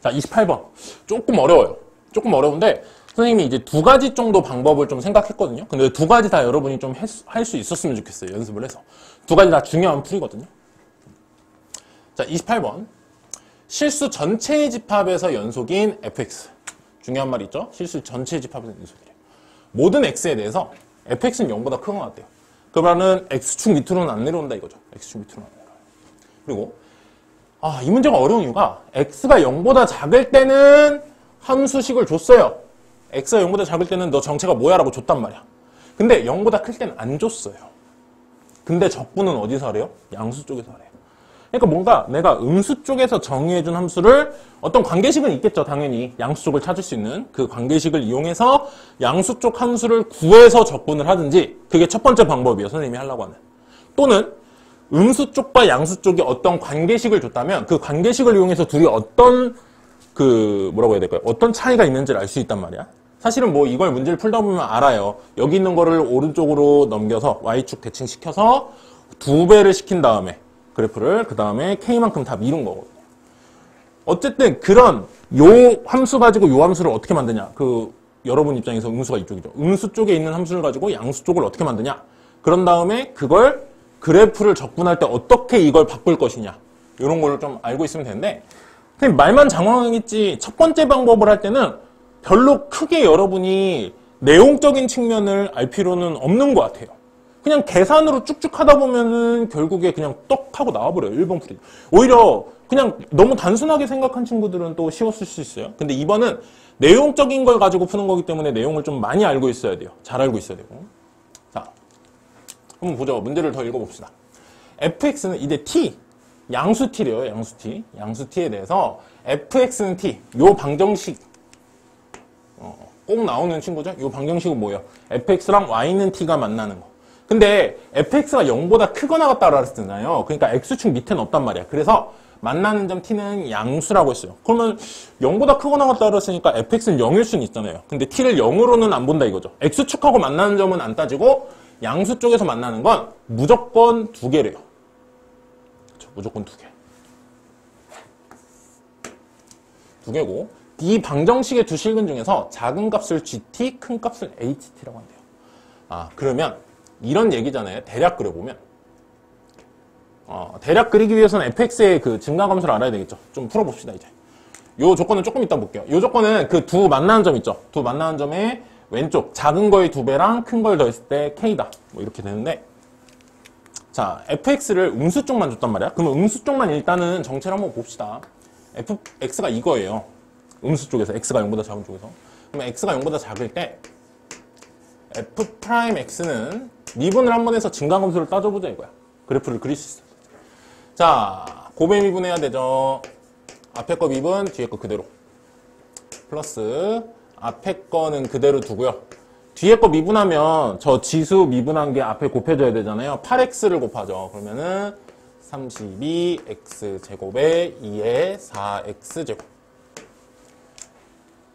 자, 28번. 조금 어려워요. 조금 어려운데 선생님이 이제 두 가지 정도 방법을 좀 생각했거든요. 근데 두 가지 다 여러분이 좀 할 수 있었으면 좋겠어요. 연습을 해서. 두 가지 다 중요한 풀이거든요. 자, 28번. 실수 전체의 집합에서 연속인 fx. 중요한 말 있죠? 실수 전체의 집합에서 연속이래요. 모든 x에 대해서 fx는 0보다 크거나 같대요. 그러면은 x축 밑으로는 안 내려온다 이거죠. x축 밑으로는 안 내려와요. 그리고 이 문제가 어려운 이유가 x가 0보다 작을 때는 함수식을 줬어요. x가 0보다 작을 때는 너 정체가 뭐야? 라고 줬단 말이야. 근데 0보다 클 때는 안 줬어요. 근데 적분은 어디서 하래요? 양수 쪽에서 하래요. 그러니까 뭔가 내가 음수 쪽에서 정의해준 함수를 어떤 관계식은 있겠죠. 당연히 양수 쪽을 찾을 수 있는 그 관계식을 이용해서 양수 쪽 함수를 구해서 적분을 하든지 그게 첫 번째 방법이에요. 선생님이 하려고 하는. 또는 음수 쪽과 양수 쪽이 어떤 관계식을 줬다면 그 관계식을 이용해서 둘이 어떤 뭐라고 해야 될까요? 어떤 차이가 있는지를 알 수 있단 말이야. 사실은 뭐 이걸 문제를 풀다 보면 알아요. 여기 있는 거를 오른쪽으로 넘겨서 y축 대칭시켜서 2배를 시킨 다음에 그래프를 그 다음에 k만큼 다 미룬 거거든요. 어쨌든 그런 요 함수 가지고 요 함수를 어떻게 만드냐. 여러분 입장에서 음수가 이쪽이죠. 음수 쪽에 있는 함수를 가지고 양수 쪽을 어떻게 만드냐. 그런 다음에 그걸 그래프를 적분할 때 어떻게 이걸 바꿀 것이냐. 이런 걸 좀 알고 있으면 되는데 말만 장황하겠지. 첫 번째 방법을 할 때는 별로 크게 여러분이 내용적인 측면을 알 필요는 없는 것 같아요. 그냥 계산으로 쭉쭉 하다 보면은 결국에 그냥 떡 하고 나와버려요. 1번 풀이. 오히려 그냥 너무 단순하게 생각한 친구들은 또 쉬웠을 수 있어요. 근데 2번은 내용적인 걸 가지고 푸는 거기 때문에 내용을 좀 많이 알고 있어야 돼요. 잘 알고 있어야 되고. 자, 한번 보죠. 문제를 더 읽어봅시다. fx는 이제 t, 양수 t래요. 양수 t. 양수 t에 대해서 fx는 t. 요 방정식 꼭 나오는 친구죠. 요 방정식은 뭐예요? fx랑 y는 t가 만나는 거. 근데 fx가 0보다 크거나 같다고 그랬잖아요. 그러니까 x축 밑에는 없단 말이야. 그래서 만나는 점 t는 양수라고 했어요. 그러면 0보다 크거나 같다고 그랬으니까 fx는 0일 수는 있잖아요. 근데 t를 0으로는 안 본다 이거죠. x축하고 만나는 점은 안 따지고 양수 쪽에서 만나는 건 무조건 2개래요. 그렇죠? 무조건 2개. 2개고 이 방정식의 두 실근 중에서 작은 값을 gt, 큰 값을 ht라고 한대요. 그러면 이런 얘기잖아요. 대략 그려보면 대략 그리기 위해서는 fx의 그 증가함수를 알아야 되겠죠. 좀 풀어봅시다 이제. 요 조건은 조금 이따 볼게요. 요 조건은 그 두 만나는 점 있죠. 두 만나는 점의 왼쪽 작은 거의 2배랑 큰 걸 더했을 때 k다. 뭐 이렇게 되는데 자 fx를 음수 쪽만 줬단 말이야. 그러면 음수 쪽만 일단은 정체를 한번 봅시다. fx가 이거예요. 음수 쪽에서 x가 0보다 작은 쪽에서. 그러면 x가 0보다 작을 때 f'x는 미분을 한번 해서 증가함수를 따져보자 이거야. 그래프를 그릴 수 있어. 자, 곱에 미분해야 되죠. 앞에 거 미분, 뒤에 거 그대로. 플러스 앞에 거는 그대로 두고요. 뒤에 거 미분하면 저 지수 미분한 게 앞에 곱해줘야 되잖아요. 8x를 곱하죠. 그러면은 32x제곱에 2에 4x제곱.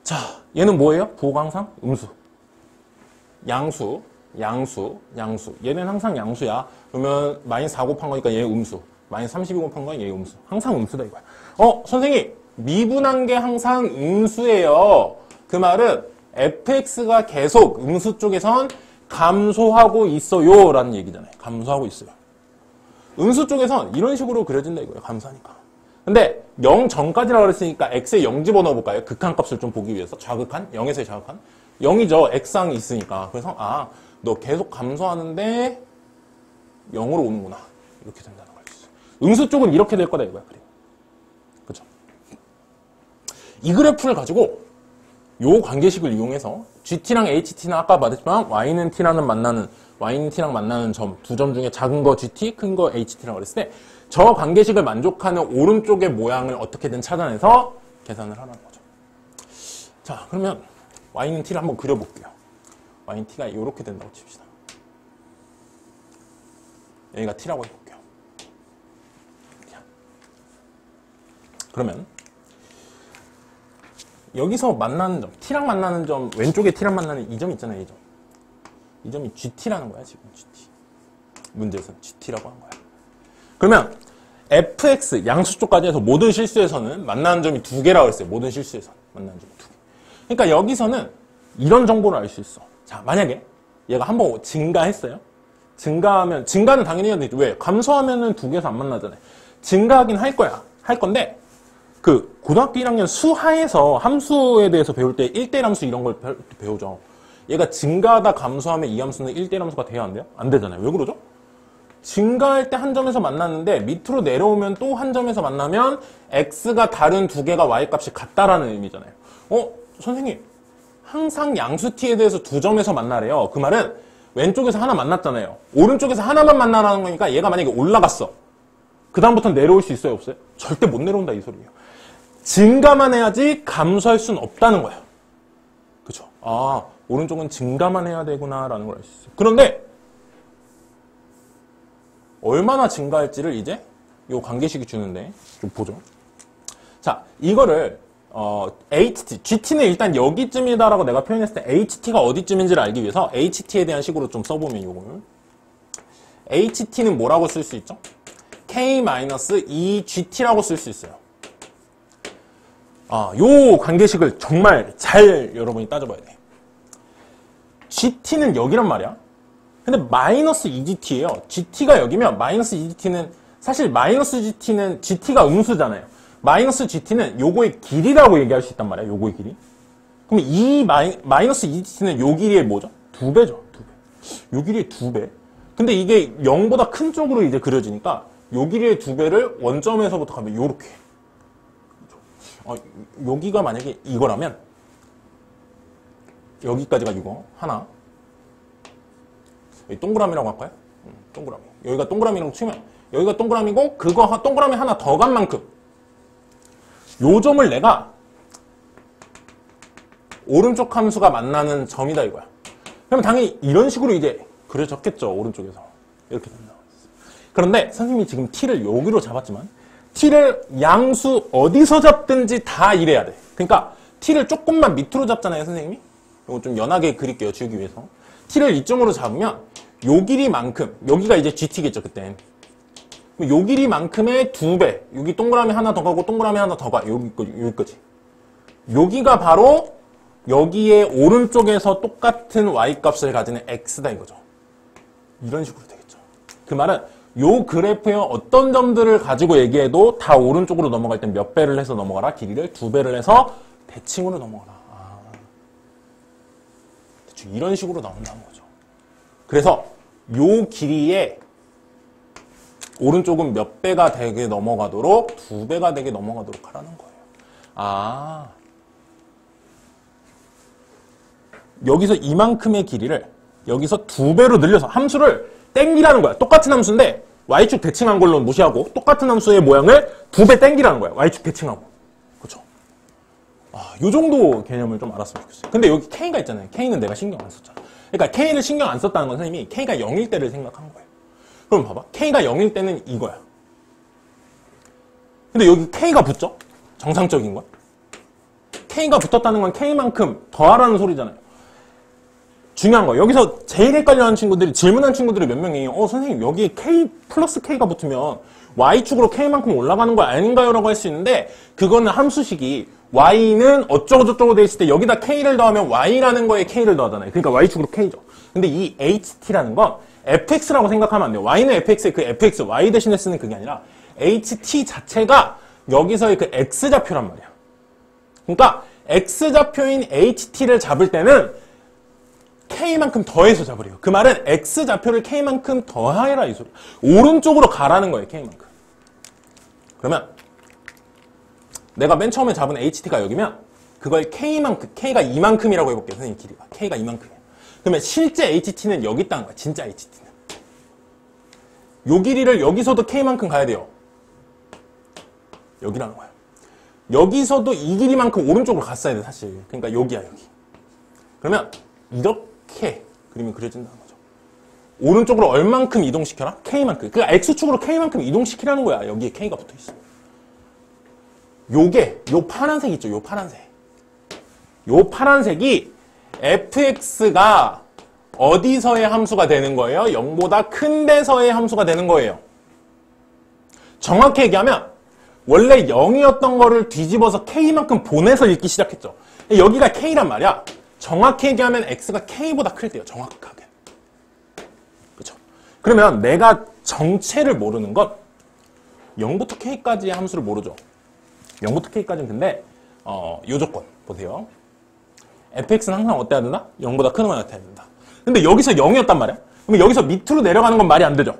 자, 얘는 뭐예요? 부호강상? 음수. 양수. 얘는 항상 양수야. 그러면 마이너스 4 곱한 거니까 얘 음수. 마이너스 32 곱한 거니까 얘 음수. 항상 음수다 이거야. 선생님, 미분한 게 항상 음수예요. 그 말은 fx가 계속 음수 쪽에선 감소하고 있어요. 라는 얘기잖아요. 감소하고 있어요. 음수 쪽에선 이런 식으로 그려진다 이거예요. 감소하니까. 근데 0 전까지라고 그랬으니까 x에 0 집어넣어볼까요? 극한값을 좀 보기 위해서. 좌극한? 0에서의 좌극한? 0이죠. x항이 있으니까. 그래서 너 계속 감소하는데 0으로 오는구나. 이렇게 된다는 걸 수 있어요. 음수 쪽은 이렇게 될 거다 이거야. 그래. 그죠? 이 그래프를 가지고 요 관계식을 이용해서 GT랑 HT는 아까 말했지만 Y는 T랑 만나는 점, 두 점 중에 작은 거 GT, 큰 거 HT라고 그랬을 때 저 관계식을 만족하는 오른쪽의 모양을 어떻게든 찾아내서 계산을 하라는 거죠. 자, 그러면 Y는 T를 한번 그려볼게요. Y는 T가 이렇게 된다고 칩시다. 여기가 T라고 해볼게요. 그러면 여기서 만나는 점, T랑 만나는 점, 왼쪽에 T랑 만나는 이 점 있잖아요, 이 점. 이 점이 GT라는 거야, 지금 GT. 문제에서는 GT라고 한 거야. 그러면 fx 양수 쪽까지 해서 모든 실수에서는 만나는 점이 2개라고 했어요. 모든 실수에서 만나는 점이 2개. 그러니까 여기서는 이런 정보를 알 수 있어. 자, 만약에 얘가 한번 증가했어요. 증가하면, 증가는 당연히 해야 되죠. 왜? 감소하면은 2개에서 안 만나잖아요. 증가하긴 할 거야. 할 건데, 그, 고등학교 1학년 수하에서 함수에 대해서 배울 때 1대1 함수 이런 걸 배우죠. 얘가 증가하다 감소하면 이 함수는 1대1 함수가 돼야 안 돼요? 안 되잖아요. 왜 그러죠? 증가할 때 한 점에서 만났는데 밑으로 내려오면 또 한 점에서 만나면 x가 다른 2개가 y값이 같다라는 의미잖아요. 선생님, 항상 양수 t에 대해서 2점에서 만나래요. 그 말은 왼쪽에서 하나 만났잖아요. 오른쪽에서 하나만 만나라는 거니까 얘가 만약에 올라갔어. 그 다음부터는 내려올 수 있어요? 없어요? 절대 못 내려온다 이 소리예요. 증가만 해야지 감소할 수는 없다는 거야. 그쵸? 아, 오른쪽은 증가만 해야 되구나 라는 걸 알 수 있어요. 그런데 얼마나 증가할지를 이제 요 관계식이 주는데 좀 보죠. 자, 이거를 HT, GT는 일단 여기쯤이다라고 내가 표현했을 때 HT가 어디쯤인지를 알기 위해서 HT에 대한 식으로 좀 써보면 요거를 HT는 뭐라고 쓸 수 있죠? K-2GT라고 쓸 수 있어요. 요 관계식을 정말 잘 여러분이 따져봐야 돼. GT는 여기란 말이야. 근데 마이너스 2GT예요. GT가 여기면 마이너스 2GT는 사실 마이너스 GT는 GT가 음수잖아요. 마이너스 GT는 요거의 길이라고 얘기할 수 있단 말이야. 요거의 길이. 그럼 이 마이너스 2GT는 요 길이의 뭐죠? 2배죠. 2배. 요 길이의 2배. 근데 이게 0보다 큰 쪽으로 이제 그려지니까 요 길이의 2배를 원점에서부터 가면 요렇게. 여기가 만약에 이거라면 여기까지가 이거 하나. 여기 동그라미라고 할까요? 동그라미. 여기가 동그라미라고 치면 여기가 동그라미고 그거 동그라미 하나 더 간 만큼 요 점을 내가 오른쪽 함수가 만나는 점이다 이거야. 그러면 당연히 이런 식으로 이제 그려졌겠죠. 오른쪽에서. 이렇게 된다. 그런데 선생님이 지금 t를 여기로 잡았지만 t를 양수 어디서 잡든지 다 이래야 돼. 그러니까 t를 조금만 밑으로 잡잖아요. 선생님이. 이거 좀 연하게 그릴게요. 지우기 위해서. t를 이쪽으로 잡으면 요 길이만큼 여기가 이제 GT겠죠. 그땐. 요 길이만큼의 2배. 여기 동그라미 하나 더 가고 동그라미 하나 더 가. 여기까지. 여기가 바로 여기에 오른쪽에서 똑같은 y값을 가지는 x다 이거죠. 이런 식으로 되겠죠. 그 말은 요 그래프의 어떤 점들을 가지고 얘기해도 다 오른쪽으로 넘어갈 땐 몇 배를 해서 넘어가라? 길이를 2배를 해서 대칭으로 넘어가라. 대충 이런 식으로 나온다는 거죠. 그래서 요 길이에 오른쪽은 몇 배가 되게 넘어가도록 2배가 되게 넘어가도록 하라는 거예요. 여기서 이만큼의 길이를 여기서 2배로 늘려서 함수를 땡기라는 거야. 똑같은 함수인데 y축 대칭한 걸로 무시하고 똑같은 함수의 모양을 2배 땡기라는 거야. y축 대칭하고. 그렇죠? 요 정도 개념을 좀 알았으면 좋겠어요. 근데 여기 k가 있잖아요. k는 내가 신경 안 썼잖아. 그러니까 k를 신경 안 썼다는 건 선생님이 k가 0일 때를 생각한 거예요. 그럼 봐봐. k가 0일 때는 이거야. 근데 여기 k가 붙죠? 정상적인 건. k가 붙었다는 건 k만큼 더하라는 소리잖아요. 중요한 거. 여기서 제일 헷갈려하는 친구들이 질문한 친구들이 몇 명이에요. 선생님 여기에 k 플러스 k가 붙으면 y축으로 k만큼 올라가는 거 아닌가요? 라고 할 수 있는데 그거는 함수식이 y는 어쩌고저쩌고 돼 있을 때 여기다 k를 더하면 y라는 거에 k를 더하잖아요. 그러니까 y축으로 k죠. 근데 이 ht라는 건 fx라고 생각하면 안 돼요. y는 fx의 그 fx, y 대신에 쓰는 그게 아니라 ht 자체가 여기서의 그 x좌표란 말이야. 그러니까 x좌표인 ht를 잡을 때는 k만큼 더해서 잡으래요. 그 말은 x좌표를 k만큼 더해라 이 소리. 오른쪽으로 가라는 거예요. k만큼. 그러면 내가 맨 처음에 잡은 ht가 여기면 그걸 k만큼, k가 이만큼이라고 해볼게요. 선생님 길이가. k가 이만큼이야. 그러면 실제 ht는 여기 있다는 거야. 진짜 ht는. 요 길이를 여기서도 k만큼 가야 돼요. 여기라는 거야. 여기서도 이 길이만큼 오른쪽으로 갔어야 돼 사실. 그러니까 여기야 여기. 그러면 이렇게 그림이 그려진다는 거죠. 오른쪽으로 얼만큼 이동시켜라? k만큼. 그러니까 x축으로 k만큼 이동시키라는 거야. 여기에 k가 붙어있어. 요게 요 파란색 있죠. 요 파란색. 요 파란색이 fx가 어디서의 함수가 되는 거예요? 0보다 큰 데서의 함수가 되는 거예요. 정확히 얘기하면 원래 0이었던 거를 뒤집어서 K만큼 보내서 읽기 시작했죠. 여기가 K란 말이야. 정확히 얘기하면 X가 K보다 클 때요. 정확하게. 그쵸? 그러면 내가 정체를 모르는 건 0부터 K까지의 함수를 모르죠. 0부터 K까지는 근데 요 조건 보세요. fx는 항상 어때야 되나? 0보다 큰 음악 같아야 된다. 근데 여기서 0이었단 말이야. 그럼 여기서 밑으로 내려가는 건 말이 안 되죠.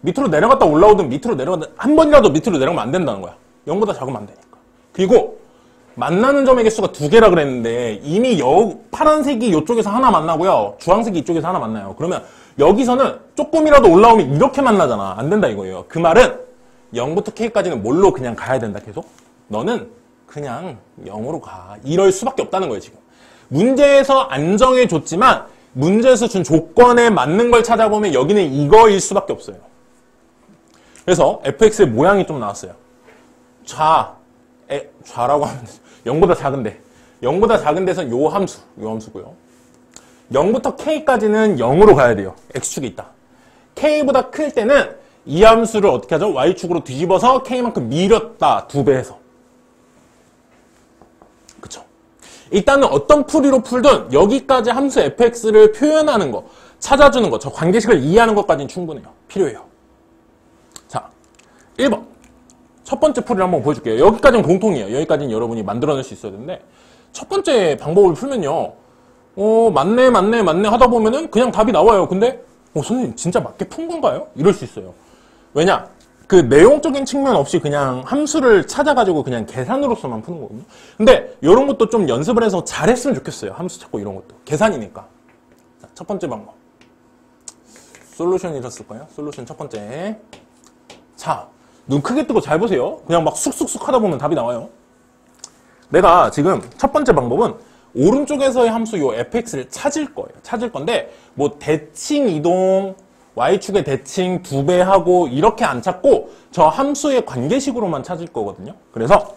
밑으로 내려갔다 올라오든 밑으로 내려가든 한 번이라도 밑으로 내려가면 안 된다는 거야. 0보다 작으면 안 되니까. 그리고 만나는 점의 개수가 2개라 그랬는데 이미 파란색이 이쪽에서 하나 만나고요. 주황색이 이쪽에서 하나 만나요. 그러면 여기서는 조금이라도 올라오면 이렇게 만나잖아. 안 된다 이거예요. 그 말은 0부터 K까지는 뭘로 그냥 가야 된다 계속? 너는 그냥 0으로 가. 이럴 수밖에 없다는 거예요 지금. 문제에서 안 정해줬지만 문제에서 준 조건에 맞는 걸 찾아보면 여기는 이거일 수밖에 없어요. 그래서 fx의 모양이 좀 나왔어요. 좌라고 하면 0보다 작은데 0보다 작은 데선 요 함수고요. 0부터 k까지는 0으로 가야 돼요. x축에 있다. k보다 클 때는 이 함수를 어떻게 하죠? y축으로 뒤집어서 k만큼 밀었다. 2배 해서. 그쵸? 일단은 어떤 풀이로 풀든 여기까지 함수 fx를 표현하는 거, 찾아주는 거, 저 관계식을 이해하는 것까지는 충분해요. 필요해요. 자, 1번. 첫 번째 풀이를 한번 보여줄게요. 여기까지는 공통이에요. 여기까지는 여러분이 만들어낼 수 있어야 되는데 첫 번째 방법을 풀면요. 맞네 하다 보면은 그냥 답이 나와요. 근데 선생님 진짜 맞게 푼 건가요? 이럴 수 있어요. 왜냐? 그 내용적인 측면 없이 그냥 함수를 찾아가지고 그냥 계산으로서만 푸는 거거든요. 근데 이런 것도 좀 연습을 해서 잘했으면 좋겠어요. 함수 찾고 이런 것도. 계산이니까. 자, 첫 번째 방법. 솔루션이었을 거예요. 솔루션 첫 번째. 자, 눈 크게 뜨고 잘 보세요. 그냥 막 쑥쑥쑥 하다 보면 답이 나와요. 내가 지금 첫 번째 방법은 오른쪽에서의 함수 요 fx를 찾을 거예요. 찾을 건데 뭐 대칭 이동, y축의 대칭 2배 하고 이렇게 안 찾고 저 함수의 관계식으로만 찾을 거거든요. 그래서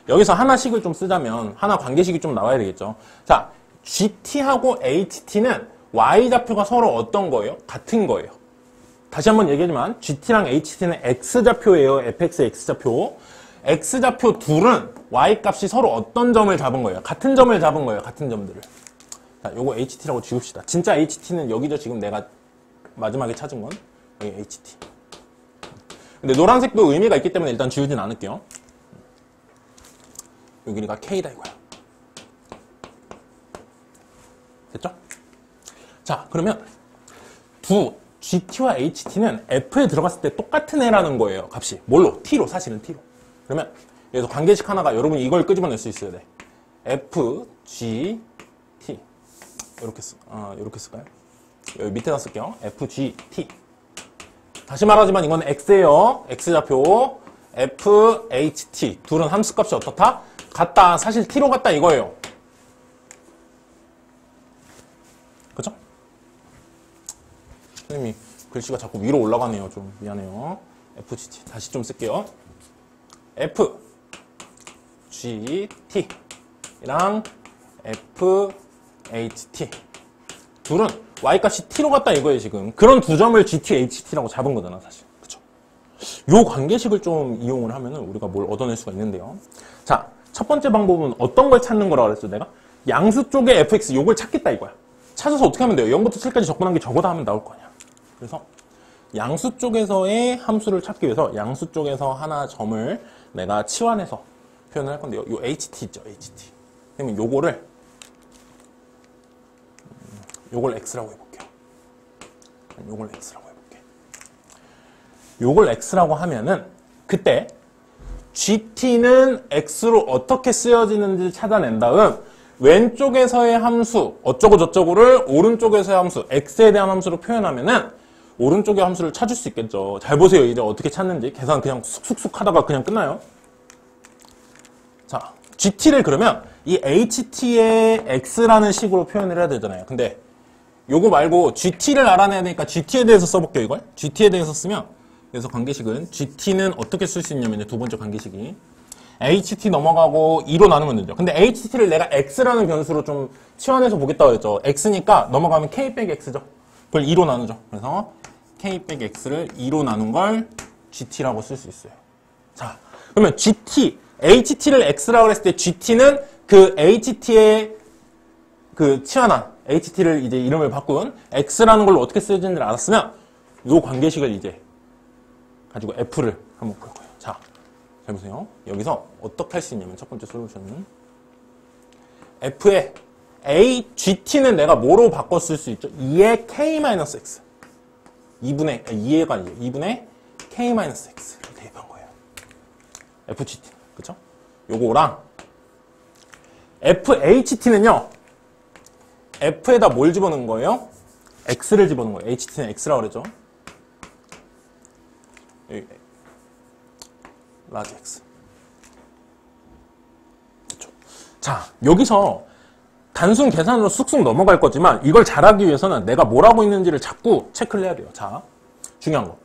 여기서 하나씩을 좀 쓰자면 하나 관계식이 좀 나와야 되겠죠. 자, gt하고 ht는 y좌표가 서로 어떤 거예요? 같은 거예요. 다시 한번 얘기하지만 gt랑 ht는 x좌표예요. fx의 x좌표. x좌표 둘은 y값이 서로 어떤 점을 잡은 거예요? 같은 점을 잡은 거예요. 같은 점들을. 자, 요거 ht라고 지웁시다. 진짜 ht는 여기죠. 지금 내가 마지막에 찾은 건 여기 ht. 근데 노란색도 의미가 있기 때문에 일단 지우진 않을게요. 여기가 k다 이거야. 됐죠? 자, 그러면 gt와 ht는 f에 들어갔을 때 똑같은 애라는 거예요. 값이. 뭘로? t로. 사실은 t로. 그러면 여기서 관계식 하나가 여러분이 이걸 끄집어낼 수 있어야 돼. f, g, t. 이렇게 쓸까요? 여기 밑에다 쓸게요. f, g, t. 다시 말하지만 이건 x예요. x좌표. f, h, t. 둘은 함수값이 어떻다? 같다. 사실 t로 같다 이거예요. 그죠? 선생님이 글씨가 자꾸 위로 올라가네요. 좀 미안해요. FGT 다시 좀 쓸게요. F, G, T랑 F, H, T 둘은 Y값이 T로 갔다 이거예요. 지금 그런 두 점을 GT, HT라고 잡은 거잖아 사실. 그쵸? 요 관계식을 좀 이용을 하면은 우리가 뭘 얻어낼 수가 있는데요. 자, 첫 번째 방법은 어떤 걸 찾는 거라고 그랬어 내가? 양수 쪽에 fx 요걸 찾겠다 이거야. 찾아서 어떻게 하면 돼요? 0부터 7까지 접근한 게 저거다 하면 나올 거 아니야. 그래서 양수 쪽에서의 함수를 찾기 위해서 양수 쪽에서 하나 점을 내가 치환해서 표현을 할 건데요. 요 ht 있죠, ht. 그러면 요걸 x라고 해볼게요. 요걸 x라고 해볼게. 요걸 x라고 하면은 그때 gt는 x로 어떻게 쓰여지는지 찾아낸 다음 왼쪽에서의 함수 어쩌고 저쩌고를 오른쪽에서의 함수 x에 대한 함수로 표현하면은 오른쪽의 함수를 찾을 수 있겠죠. 잘 보세요. 이제 어떻게 찾는지. 계산 그냥 쑥쑥쑥 하다가 그냥 끝나요. 자, gt를 그러면 이 ht의 x라는 식으로 표현을 해야 되잖아요. 근데 요거 말고 gt를 알아내야 되니까 gt에 대해서 써볼게요. 이걸. gt에 대해서 쓰면 그래서 관계식은 gt는 어떻게 쓸 수 있냐면 두 번째 관계식이 ht 넘어가고 2로 나누면 되죠. 근데 ht를 내가 x라는 변수로 좀 치환해서 보겠다고 했죠. x니까 넘어가면 k 빼기 x죠. 그걸 2로 나누죠. 그래서 k 빼기 x를 2로 나눈 걸 GT라고 쓸 수 있어요. 자, 그러면 GT, HT를 X라고 했을 때 GT는 그 HT의 그 치환한 HT를 이제 이름을 바꾼 X라는 걸로 어떻게 쓰여지는지를 알았으면 이 관계식을 이제 가지고 F를 한번 볼 거예요. 자, 잘 보세요. 여기서 어떻게 할 수 있냐면 첫 번째 솔루션은 F의 GT는 내가 뭐로 바꿔 쓸 수 있죠? 2의 K-X 2분의 2가 아니죠. 2분의 K-X를 대입한 거예요. FGT. 그쵸? 요거랑 FHT는요. F에다 뭘 집어넣은 거예요? X를 집어넣은 거예요. HT는 X라고 그랬죠? 여기 라지 X. 그쵸? 자, 여기서 단순 계산으로 쑥쑥 넘어갈 거지만 이걸 잘하기 위해서는 내가 뭘 하고 있는지를 자꾸 체크를 해야 돼요. 자, 중요한 거.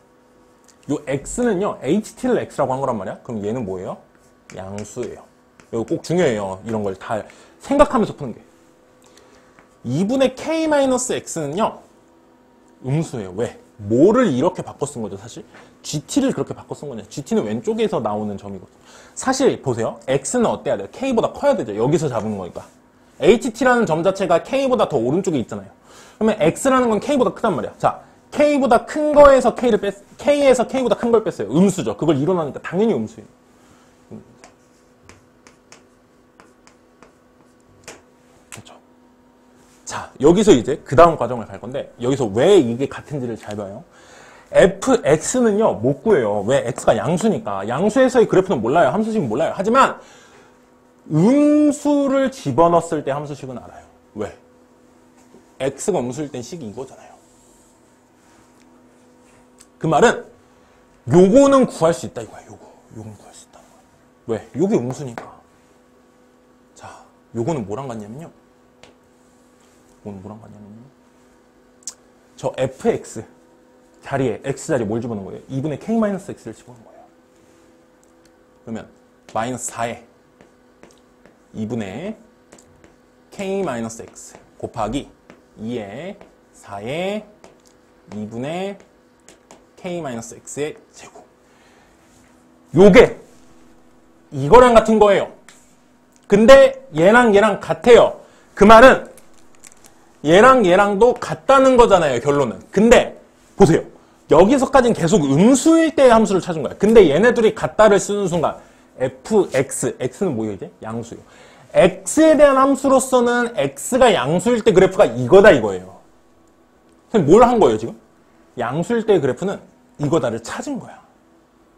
요 X는요, HT를 X라고 한 거란 말이야. 그럼 얘는 뭐예요? 양수예요. 이거 꼭 중요해요. 이런 걸 다 생각하면서 푸는 게. 2분의 K-X는요, 음수예요. 왜? 뭐를 이렇게 바꿔 쓴 거죠, 사실? GT를 그렇게 바꿔 쓴 거냐. GT는 왼쪽에서 나오는 점이거든요. 사실, 보세요. X는 어때야 돼요? K보다 커야 되죠. 여기서 잡은 거니까. HT라는 점 자체가 K보다 더 오른쪽에 있잖아요. 그러면 X라는 건 K보다 크단 말이야. 자, K보다 큰 거에서 K에서 K보다 큰 걸 뺐어요. 음수죠. 그걸 이뤄내니까 당연히 음수예요. 그렇죠. 자, 여기서 이제 그 다음 과정을 갈 건데 여기서 왜 이게 같은지를 잘 봐요. fx는요 못 구해요. 왜? x가 양수니까. 양수에서의 그래프는 몰라요. 함수식은 몰라요. 하지만 음수를 집어넣었을 때 함수식은 알아요. 왜? x가 음수일 땐 식이 이거잖아요. 그 말은 요거는 구할 수 있다 이거야. 요거는 구할 수 있다. 왜? 요게 음수니까. 자, 요거는 뭐랑 같냐면요. 요거는 뭐랑 같냐면요. 저 fx 자리에 x 자리에 뭘 집어넣은 거예요? 2분의 k-x를 집어넣은 거예요. 그러면 마이너스 4에 2분의 k-x 곱하기 2에 4에 2분의 k-x의 제곱. 요게 이거랑 같은 거예요. 근데 얘랑 얘랑 같아요. 그 말은 얘랑 얘랑도 같다는 거잖아요, 결론은. 근데 보세요. 여기서까지는 계속 음수일 때의 함수를 찾은 거야. 근데 얘네들이 같다를 쓰는 순간 fx, x는 뭐예요 이제? 양수예요. x에 대한 함수로서는 x가 양수일 때 그래프가 이거다 이거예요. 뭘 한 거예요 지금? 양수일 때의 그래프는 이거다를 찾은 거야.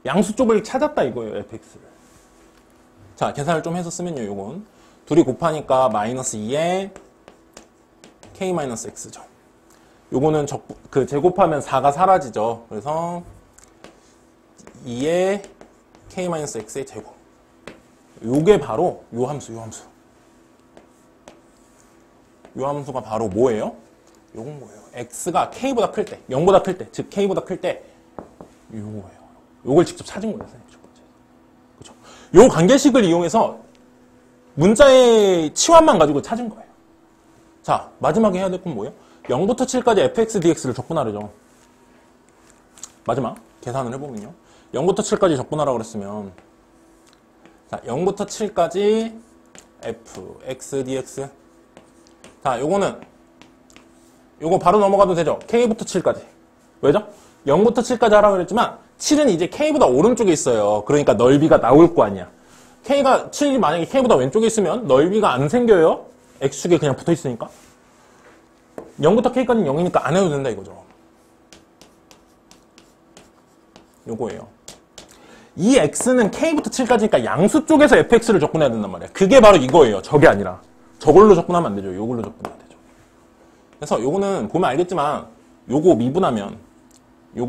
양수 쪽을 찾았다 이거예요, fx를. 자, 계산을 좀 해서 쓰면요, 요건 둘이 곱하니까 마이너스 2에 k-x죠. 요거는 제곱하면 4가 사라지죠. 그래서 2의 k-x의 제곱. 요게 바로 요 함수. 요 함수가 바로 뭐예요? 요건 뭐예요? x가 k보다 클 때, 0보다 클 때, 즉 k보다 클 때 요거예요. 요걸 직접 찾은 거예요, 선생님. 첫 번째. 그렇죠? 요 관계식을 이용해서 문자의 치환만 가지고 찾은 거예요. 자, 마지막에 해야 될 건 뭐예요? 0부터 7까지 fx, dx를 적분하려죠. 마지막 계산을 해보면요. 0부터 7까지 적분하라고 그랬으면 자, 0부터 7까지 f, x, dx. 자, 요거 바로 넘어가도 되죠? k부터 7까지. 왜죠? 0부터 7까지 하라고 그랬지만 7은 이제 k보다 오른쪽에 있어요. 그러니까 넓이가 나올 거 아니야. 7이 만약에 k보다 왼쪽에 있으면 넓이가 안 생겨요. x축에 그냥 붙어 있으니까. 0부터 k까지는 0이니까 안 해도 된다 이거죠. 요거예요. 이 x는 k부터 7까지니까 양수 쪽에서 fx를 적분해야 된단 말이야. 그게 바로 이거예요. 저게 아니라. 저걸로 적분하면 안 되죠. 요걸로 적분해야 되죠. 그래서 요거는 보면 알겠지만 요거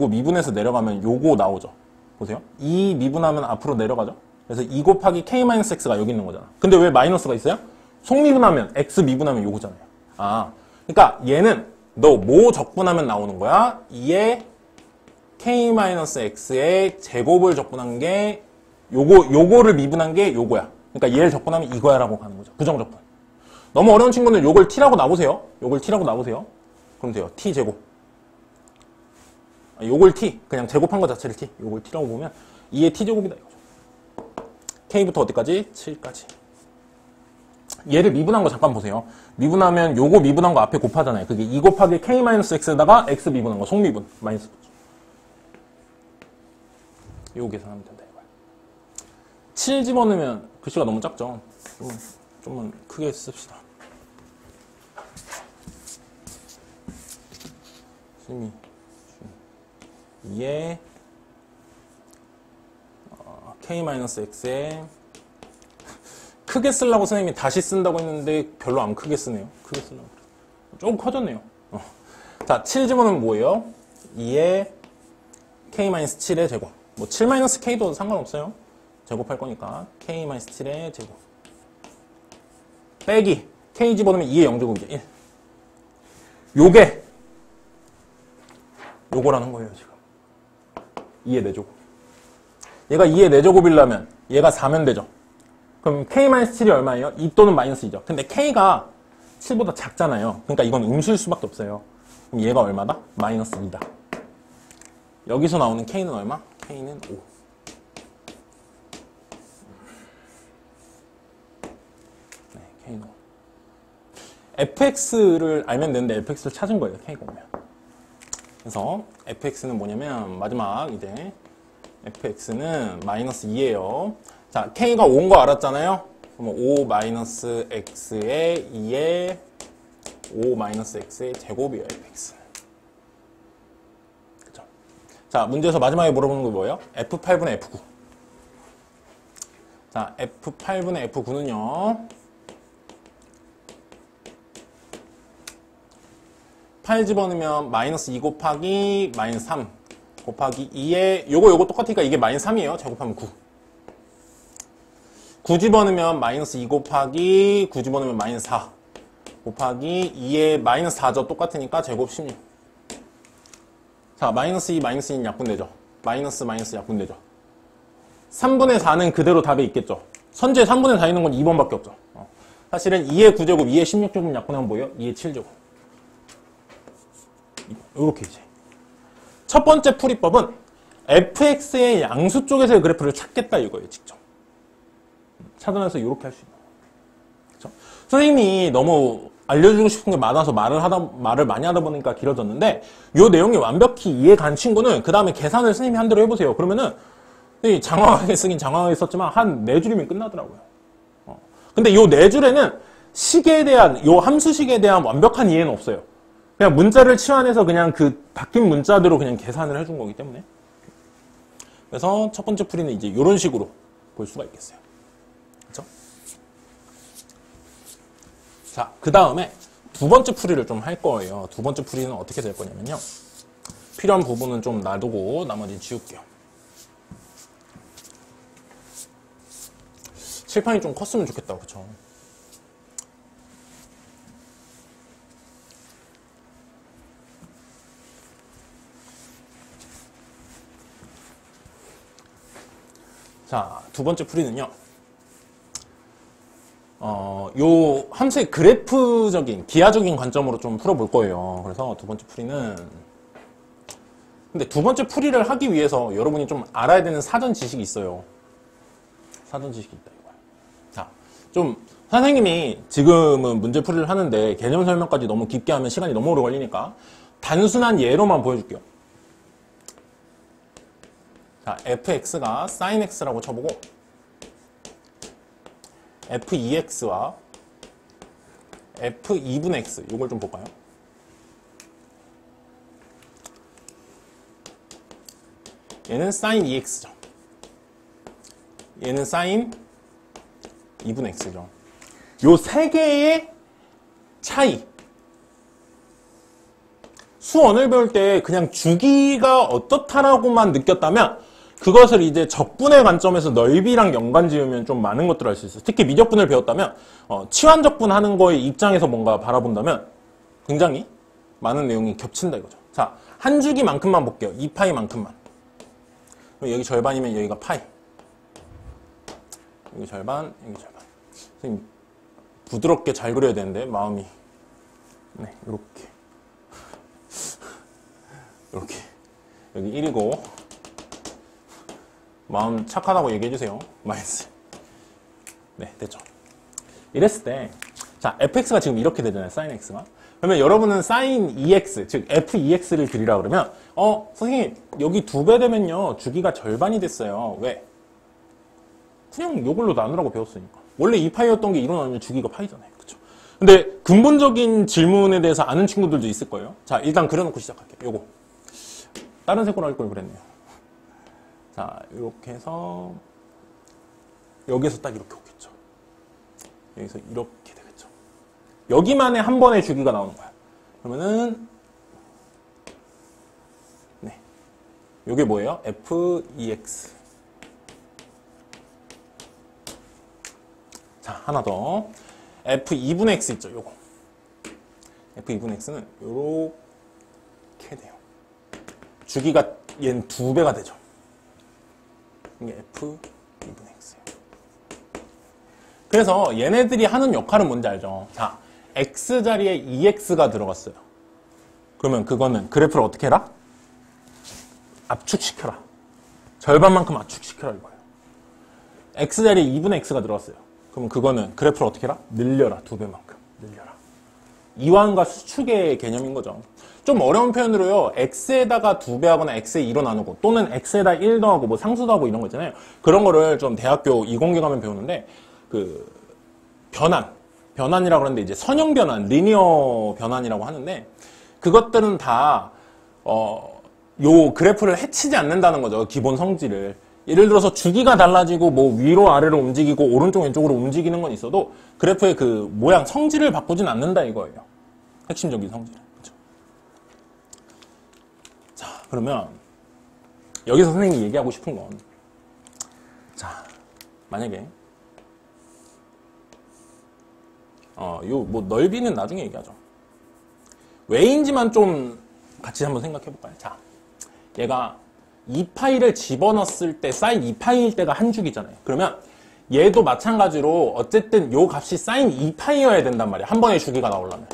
미분해서 내려가면 요거 나오죠. 보세요. 이 미분하면 앞으로 내려가죠. 그래서 2 곱하기 k-x가 여기 있는 거잖아. 근데 왜 마이너스가 있어요? 속미분하면 x 미분하면 요거잖아요. 아, 그러니까 얘는 너 뭐 적분하면 나오는 거야? 2의 k-x의 제곱을 적분한 게 요거를 미분한 게 요거야. 그러니까 얘를 적분하면 이거야 라고 가는 거죠. 부정적분. 너무 어려운 친구는 요걸 t라고 놔보세요. 요걸 t라고 놔보세요. 그럼 돼요. t 제곱. 요걸 t, 그냥 제곱한 거 자체를 t, 요걸 t라고 보면 2의 t제곱이다 이거죠. k부터 어디까지? 7까지. 얘를 미분한 거 잠깐 보세요. 미분하면 요거 미분한 거 앞에 곱하잖아요. 그게 2 곱하기 k-x에다가 x 미분한 거 속미분 마이너스. 요거 계산하면 된다 이거야. 7 집어넣으면 글씨가 너무 작죠. 좀만 크게 씁시다. 심이 2에 k-x에 크게 쓰려고 선생님이 다시 쓴다고 했는데 별로 안 크게 쓰네요. 크게 쓰려고 조금 커졌네요. 자, 7 집어넣으면 뭐예요? 2에 k-7의 제곱. 뭐 7-k도 상관없어요. 제곱할 거니까 k-7의 제곱 빼기 k 집어넣으면 2의 0제곱이죠. 1. 요게 요거라는 거예요 지금. 2의 4제곱. 얘가 2의 4제곱이려면 얘가 4면 되죠. 그럼 k-7이 얼마예요? 2 또는 마이너스 2죠. 근데 k가 7보다 작잖아요. 그러니까 이건 음수일 수밖에 없어요. 그럼 얘가 얼마다? 마이너스 2다. 여기서 나오는 k는 얼마? k는 5. 네, k는 5. fx를 알면 되는데 fx를 찾은 거예요. k가 오면. 그래서 fx는 뭐냐면 마지막 이제 fx는 마이너스 2예요. 자, k가 5인 거 알았잖아요. 그럼 5 마이너스 x의 2의 5 마이너스 x의 제곱이에요. fx는. 그죠? 자, 문제에서 마지막에 물어보는 거 뭐예요? f8분의 f9. 자, f8분의 f9는요. 8 집어넣으면 마이너스 2 곱하기 마이너스 3 곱하기 2에 요거 똑같으니까 이게 마이너스 3이에요. 제곱하면 9. 9 집어넣으면 마이너스 2 곱하기 9 집어넣으면 마이너스 4 곱하기 2에 마이너스 4죠. 똑같으니까 제곱 16. 자, 마이너스 2 마이너스 2는 약분되죠. 마이너스 약분되죠. 3분의 4는 그대로 답에 있겠죠. 선제 3분의 4 있는 건 2번밖에 없죠. 사실은 2의 9제곱 2의 16제곱 약분하면 뭐예요? 2의 7제곱. 요렇게 이제 첫 번째 풀이법은 fx의 양수 쪽에서의 그래프를 찾겠다 이거예요. 직접 찾아내서 이렇게 할 수 있는 거예요. 그렇죠? 선생님이 너무 알려주고 싶은 게 많아서 말을 많이 하다 보니까 길어졌는데 요 내용이 완벽히 이해 간 친구는 그 다음에 계산을 선생님이 한 대로 해보세요. 그러면은 장황하게 쓰긴 장황하게 썼지만 한 4줄이면 끝나더라고요. 근데 요 4줄에는 식에 대한 요 함수식에 대한 완벽한 이해는 없어요. 그냥 문자를 치환해서 그냥 그 바뀐 문자대로 그냥 계산을 해준 거기 때문에. 그래서 첫 번째 풀이는 이제 이런 식으로 볼 수가 있겠어요. 그렇죠? 자, 그 다음에 두 번째 풀이를 좀 할 거예요. 두 번째 풀이는 어떻게 될 거냐면요. 필요한 부분은 좀 놔두고 나머지 지울게요. 칠판이 좀 컸으면 좋겠다. 그렇죠? 자, 두 번째 풀이는요. 요 함수의 그래프적인, 기하적인 관점으로 좀 풀어볼 거예요. 그래서 두 번째 풀이는 근데 두 번째 풀이를 하기 위해서 여러분이 좀 알아야 되는 사전 지식이 있어요. 사전 지식이 있다 이거야. 자, 좀 선생님이 지금은 문제 풀이를 하는데 개념 설명까지 너무 깊게 하면 시간이 너무 오래 걸리니까 단순한 예로만 보여줄게요. 자, fx가 sin x라고 쳐보고 f2x와 f2분의 x 이걸 좀 볼까요? 얘는 sin 2x죠. 얘는 sin 2분의 x죠. 요 세 개의 차이. 수원을 배울 때 그냥 주기가 어떻다라고만 느꼈다면 그것을 이제 적분의 관점에서 넓이랑 연관 지으면 좀 많은 것들을 알 수 있어요. 특히 미적분을 배웠다면 치환적분 하는 거의 입장에서 뭔가 바라본다면 굉장히 많은 내용이 겹친다 이거죠. 자, 한 주기만큼만 볼게요. 2파이만큼만. 여기 절반이면 여기가 파이. 여기 절반, 여기 절반. 선생님 부드럽게 잘 그려야 되는데 마음이 네, 이렇게 여기 1이고 마음 착하다고 얘기해주세요. 마이너스. 네, 됐죠. 이랬을 때 자, fx가 지금 이렇게 되잖아요. sin x가. 그러면 여러분은 sin 2x, 즉 f2x를 드리라 그러면 선생님 여기 2배 되면요 주기가 절반이 됐어요. 왜? 그냥 이걸로 나누라고 배웠으니까. 원래 2파이였던 게 1로 나누면 주기가 파이잖아요. 그쵸? 근데 근본적인 질문에 대해서 아는 친구들도 있을 거예요. 자, 일단 그려놓고 시작할게요. 요거. 다른 색으로 할 걸 그랬네요. 자, 이렇게 해서 여기서 딱 이렇게 오겠죠. 여기서 이렇게 되겠죠. 여기만에 한 번의 주기가 나오는 거야. 그러면은 네, 요게 뭐예요? f2x. 자, 하나 더. f2분의 x 있죠, 요거. f2분의 x는 요렇게 돼요. 주기가 얘는 2배가 되죠. 이게 f2분의 x예요. 그래서 얘네들이 하는 역할은 뭔지 알죠? 자, x 자리에 2x가 들어갔어요. 그러면 그거는 그래프를 어떻게 해라? 압축시켜라. 절반만큼 압축시켜라 이거예요. x 자리에 2분의 x가 들어갔어요. 그럼 그거는 그래프를 어떻게 해라? 늘려라. 2배만큼. 늘려라. 이완과 수축의 개념인 거죠. 좀 어려운 표현으로요. x에다가 2배 하거나 x에 2로 나누고 또는 x에다 1 더하고 뭐 상수도 하고 이런 거 있잖아요. 그런 거를 좀 대학교 이공계 가면 배우는데 그 변환이라고 그러는데 이제 선형 변환, 리니어 변환이라고 하는데 그것들은 다 요 그래프를 해치지 않는다는 거죠. 기본 성질을. 예를 들어서 주기가 달라지고 뭐 위로 아래로 움직이고 오른쪽 왼쪽으로 움직이는 건 있어도 그래프의 그 모양 성질을 바꾸진 않는다 이거예요. 핵심적인 성질. 그렇죠? 자, 그러면 여기서 선생님이 얘기하고 싶은 건 자, 만약에 요 뭐 넓이는 나중에 얘기하죠. 왜인지만 좀 같이 한번 생각해 볼까요? 자, 얘가 2파이를 집어넣었을 때 sin 2파이일 때가 한 주기잖아요. 그러면 얘도 마찬가지로 어쨌든 요 값이 sin 2파이여야 된단 말이야. 한 번에 주기가 나오려면.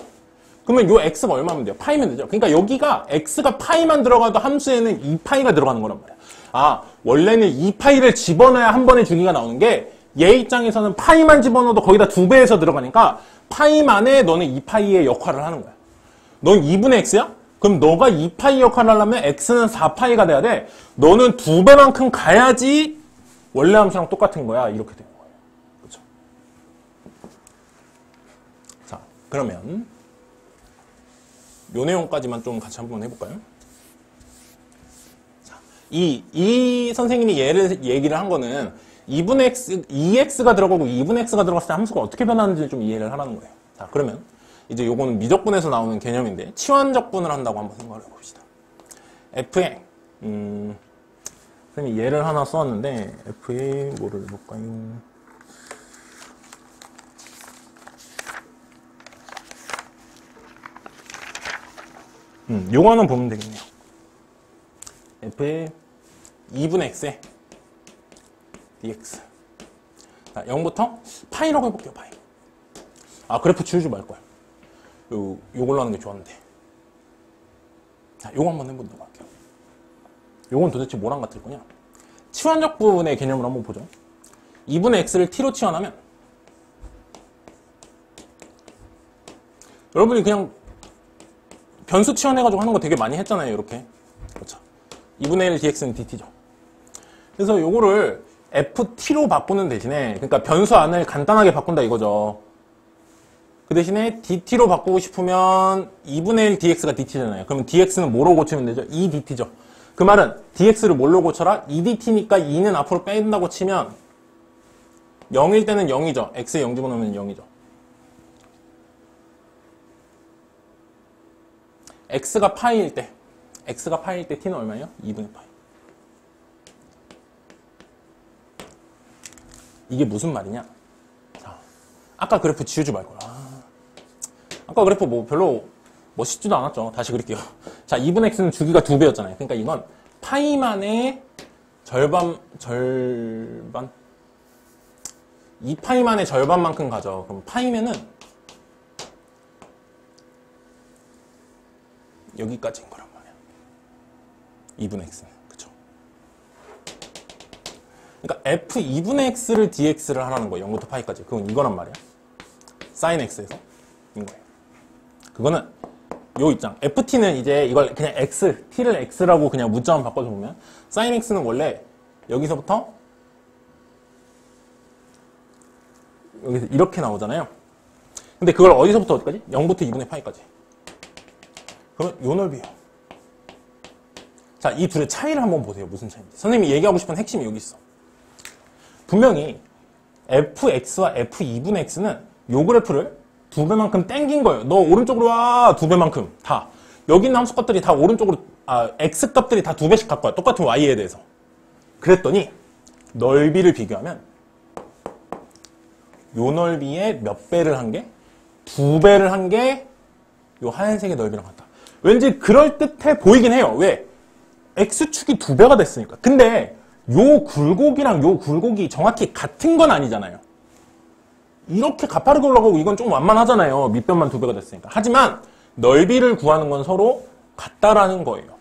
그러면 요 x가 얼마면 돼요? 파이면 되죠. 그러니까 여기가 x가 파이만 들어가도 함수에는 2파이가 들어가는 거란 말이야. 아, 원래는 2파이를 집어넣어야 한 번에 주기가 나오는 게 얘 입장에서는 파이만 집어넣어도 거기다 2배에서 들어가니까 파이만에 너는 2파이의 역할을 하는 거야. 넌 2분의 x야? 그럼 너가 2파이 역할을 하려면 x는 4파이가 돼야 돼. 너는 2배만큼 가야지 원래 함수랑 똑같은 거야. 이렇게 되는 거예요. 그렇죠? 자, 그러면 요 내용까지만 좀 같이 한번 해볼까요? 자, 이 선생님이 얘기를 한 거는 2분의 x, 2x가 들어가고 2분의 x가 들어갔을 때 함수가 어떻게 변하는지 좀 이해를 하라는 거예요. 자, 그러면 이제 요거는 미적분에서 나오는 개념인데 치환적분을 한다고 한번 생각을 해봅시다. f에 선생님이 예를 하나 써왔는데 f에 뭐를 해볼까요? 요거 하나 보면 되겠네요. f에 2분의 x에 dx. 자, 0부터 파이라고 해볼게요. 파이. 아, 그래프 지우지 말 거야. 요걸로 하는 게 좋았는데. 자, 요거 한번 해보도록 할게요. 요건 도대체 뭐랑 같을 거냐? 치환적분의 개념을 한번 보죠. 2분의 x를 t로 치환하면 여러분이 그냥 변수 치환해가지고 하는 거 되게 많이 했잖아요. 이렇게. 그렇죠. 2분의 1 dx는 dt죠. 그래서 요거를 ft로 바꾸는 대신에 그러니까 변수 안을 간단하게 바꾼다 이거죠. 그 대신에 dt로 바꾸고 싶으면 2분의 1 dx가 dt잖아요. 그러면 dx는 뭐로 고치면 되죠? 2dt죠. 그 말은 dx를 뭘로 고쳐라? 2dt니까 2는 앞으로 뺀다고 치면 0일 때는 0이죠. x에 0 집어넣으면 0이죠. x가 파이일 때 t는 얼마예요? 2분의 파이. 이게 무슨 말이냐? 자, 아까 그래프 지우지 말걸. 아까 그래프 뭐 별로 멋있지도 않았죠. 다시 그릴게요. 자, 2분의 x는 주기가 2배였잖아요. 그러니까 이건 파이만의 절반 2파이만의 절반만큼 가죠. 그럼 파이면은 여기까지인 거란 말이야. 2분의 x는. 그쵸? 그러니까 f 2분의 x를 dx를 하라는 거예요. 0부터 파이까지. 그건 이거란 말이야. sin x에서. 인 거예요. 그거는 요 입장. ft는 이제 이걸 그냥 x, t를 x라고 그냥 문자만 바꿔서 보면 sin x는 원래 여기서부터 여기서 이렇게 나오잖아요. 근데 그걸 어디서부터 어디까지? 0부터 2분의 파이까지. 그러면 요 넓이에요. 자, 이 둘의 차이를 한번 보세요. 무슨 차이인지. 선생님이 얘기하고 싶은 핵심이 여기 있어. 분명히 fx와 f2분의 x는 요 그래프를 2배만큼 땡긴 거예요. 너 오른쪽으로 와! 2배만큼. 다. 여기 있는 함수값들이 다 오른쪽으로, x값들이 다 2배씩 갈 거야. 똑같은 y에 대해서. 그랬더니 넓이를 비교하면 요 넓이에 몇 배를 한 게? 2배를 한 게 요 하얀색의 넓이랑 같다. 왠지 그럴듯해 보이긴 해요. 왜? x축이 2배가 됐으니까. 근데 요 굴곡이랑 요 굴곡이 정확히 같은 건 아니잖아요. 이렇게 가파르게 올라가고 이건 좀 완만하잖아요. 밑변만 2배가 됐으니까. 하지만 넓이를 구하는 건 서로 같다라는 거예요.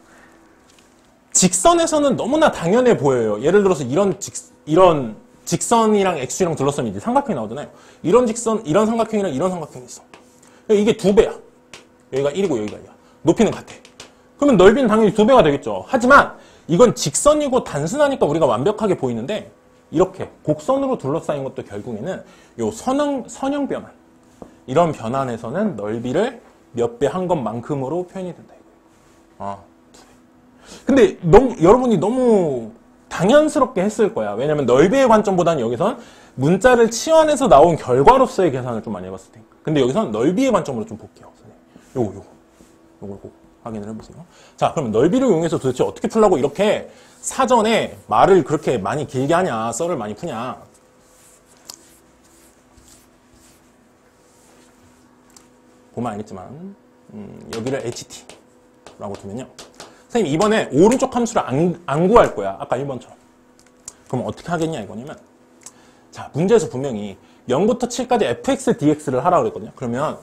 직선에서는 너무나 당연해 보여요. 예를 들어서 이런 직선이랑 x축이랑 둘러싸면 이제 삼각형이 나오잖아요. 이런 직선, 이런 삼각형이랑 이런 삼각형이 있어. 이게 2배야. 여기가 1이고 여기가 2야. 높이는 같아. 그러면 넓이는 당연히 2배가 되겠죠. 하지만 이건 직선이고 단순하니까 우리가 완벽하게 보이는데 이렇게 곡선으로 둘러싸인 것도 결국에는 요 선형 변환, 이런 변환에서는 넓이를 몇 배 한 것만큼으로 표현이 된다 이거예요. 2배. 근데 여러분이 너무 당연스럽게 했을 거야. 왜냐면 넓이의 관점보다는 여기선 문자를 치환해서 나온 결과로서의 계산을 좀 많이 해봤을 테니까. 근데 여기선 넓이의 관점으로 좀 볼게요. 요걸 꼭 확인을 해보세요. 자, 그러면 넓이를 이용해서 도대체 어떻게 풀라고 이렇게 사전에 말을 그렇게 많이 길게 하냐, 썰을 많이 푸냐. 보면 알겠지만 여기를 ht라고 두면요. 선생님 이번에 오른쪽 함수를 안 구할 거야. 아까 1번처럼. 그럼 어떻게 하겠냐 이거냐면, 자, 문제에서 분명히 0부터 7까지 fx dx를 하라고 그랬거든요. 그러면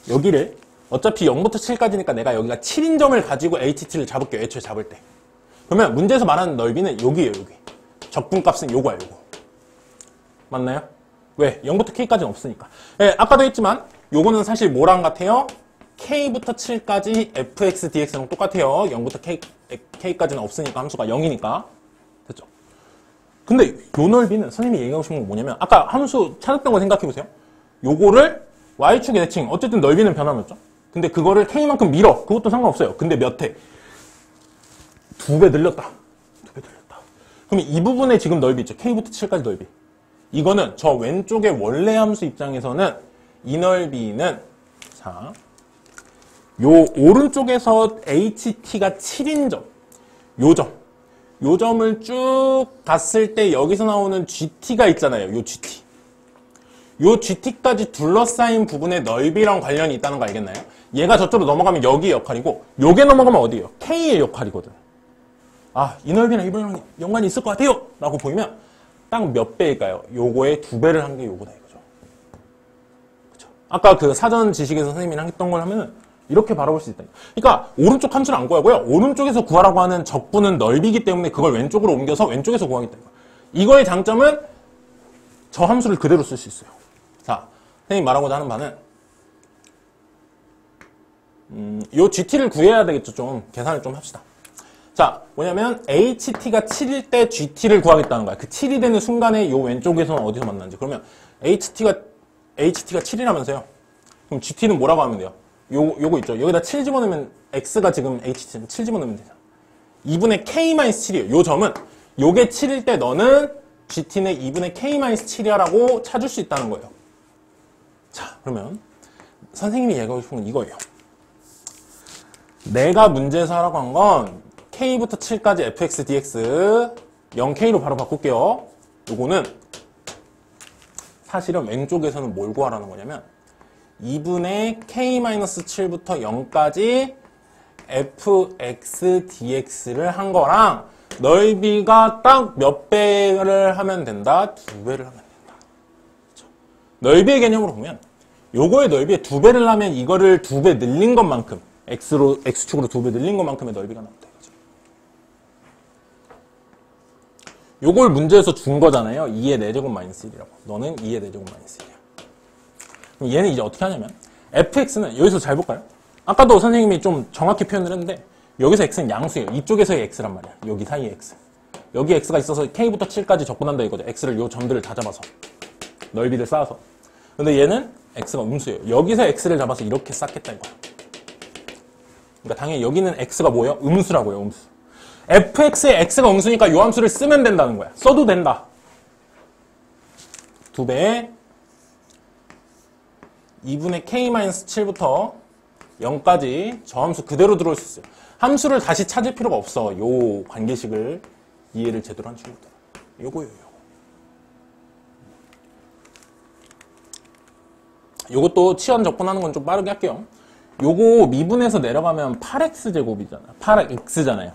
여기를 어차피 0부터 7까지니까 내가 여기가 7인 점을 가지고 ht를 잡을게요. 애초에 잡을 때. 그러면 문제에서 말하는 넓이는 여기예요. 여기. 적분값은 요거야. 요거. 맞나요? 왜? 0부터 k까지는 없으니까. 예, 아까도 했지만 요거는 사실 뭐랑 같아요? k부터 7까지 fx dx랑 똑같아요. 0부터 k까지는 없으니까 함수가 0이니까. 됐죠? 근데 요 넓이는 선생님이 얘기하고 싶은 건 뭐냐면, 아까 함수 찾았던 거 생각해보세요. 요거를 y축의 대칭, 어쨌든 넓이는 변함없죠. 근데 그거를 k만큼 밀어. 그것도 상관없어요. 근데 몇 회? 2배 늘렸다. 2배 늘렸다. 그럼 이 부분에 지금 넓이 있죠. k부터 7까지 넓이. 이거는 저 왼쪽의 원래 함수 입장에서는 이 넓이는, 자, 요 오른쪽에서 ht가 7인 점, 요 점을 쭉 갔을 때 여기서 나오는 gt가 있잖아요. 요 gt. 요 gt까지 둘러싸인 부분의 넓이랑 관련이 있다는 거 알겠나요? 얘가 저쪽으로 넘어가면 여기의 역할이고, 요게 넘어가면 어디예요? k의 역할이거든. 아, 이 넓이랑 이거랑 연관이 있을 것 같아요! 라고 보이면 딱 몇 배일까요? 요거의 2배를 한 게 요거다 이거죠. 그쵸? 아까 그 사전 지식에서 선생님이랑 했던 걸 하면은 이렇게 바라볼 수 있다. 그러니까 오른쪽 함수를 안 구하고요. 오른쪽에서 구하라고 하는 적분은 넓이기 때문에 그걸 왼쪽으로 옮겨서 왼쪽에서 구하겠다. 이거의 장점은 저 함수를 그대로 쓸 수 있어요. 자, 선생님이 말하고자 하는 바는 요 GT를 구해야 되겠죠. 좀 계산을 좀 합시다. 자, 뭐냐면 HT가 7일 때 GT를 구하겠다는 거야. 그 7이 되는 순간에 요 왼쪽에서는 어디서 만나는지. 그러면 HT가 7이라면서요. 그럼 GT는 뭐라고 하면 돼요? 요거 있죠. 여기다 7 집어넣으면 X가 지금 HT는 7 집어넣으면 되잖아. 2분의 K-7이에요. 요 점은 요게 7일 때 너는 GT는 2분의 K-7이야 라고 찾을 수 있다는 거예요. 자, 그러면 선생님이 얘기하고 싶은 건 이거예요. 내가 문제에서 하라고 한 건 K부터 7까지 fx dx 0K로 바로 바꿀게요. 요거는 사실은 왼쪽에서는 뭘 구하라는 거냐면 2분의 K-7부터 0까지 fx dx를 한 거랑 넓이가 딱 몇 배를 하면 된다? 2배를 하면 된다. 그렇죠? 넓이의 개념으로 보면 요거의 넓이에 2배를 하면 이거를 2배 늘린 것만큼 X축으로 2배 늘린 것만큼의 넓이가 나온다. 이거죠. 요걸 문제에서 준 거잖아요. 2의 4제곱 마이너스 1이라고. 너는 2의 4제곱 마이너스 1이야. 그럼 얘는 이제 어떻게 하냐면 fx는 여기서 잘 볼까요? 아까도 선생님이 좀 정확히 표현을 했는데 여기서 x는 양수예요. 이쪽에서의 x란 말이야. 여기 사이의 x. 여기 x가 있어서 k부터 7까지 접근한다 이거죠. x를 요 점들을 다 잡아서 넓이를 쌓아서. 근데 얘는 x가 음수예요. 여기서 x를 잡아서 이렇게 쌓겠다 이거야. 그러니까 당연히 여기는 x가 뭐예요? 음수라고요. 음수. fx에 x가 음수니까 요 함수를 쓰면 된다는 거야. 써도 된다. 2배에 2분의 k-7부터 0까지 저 함수 그대로 들어올 수 있어요. 함수를 다시 찾을 필요가 없어. 요 관계식을 이해를 제대로 한 친구들. 요거예요. 요것도 치환 접근하는 건 좀 빠르게 할게요. 요거 미분에서 내려가면 8x제곱이잖아. 8x잖아요.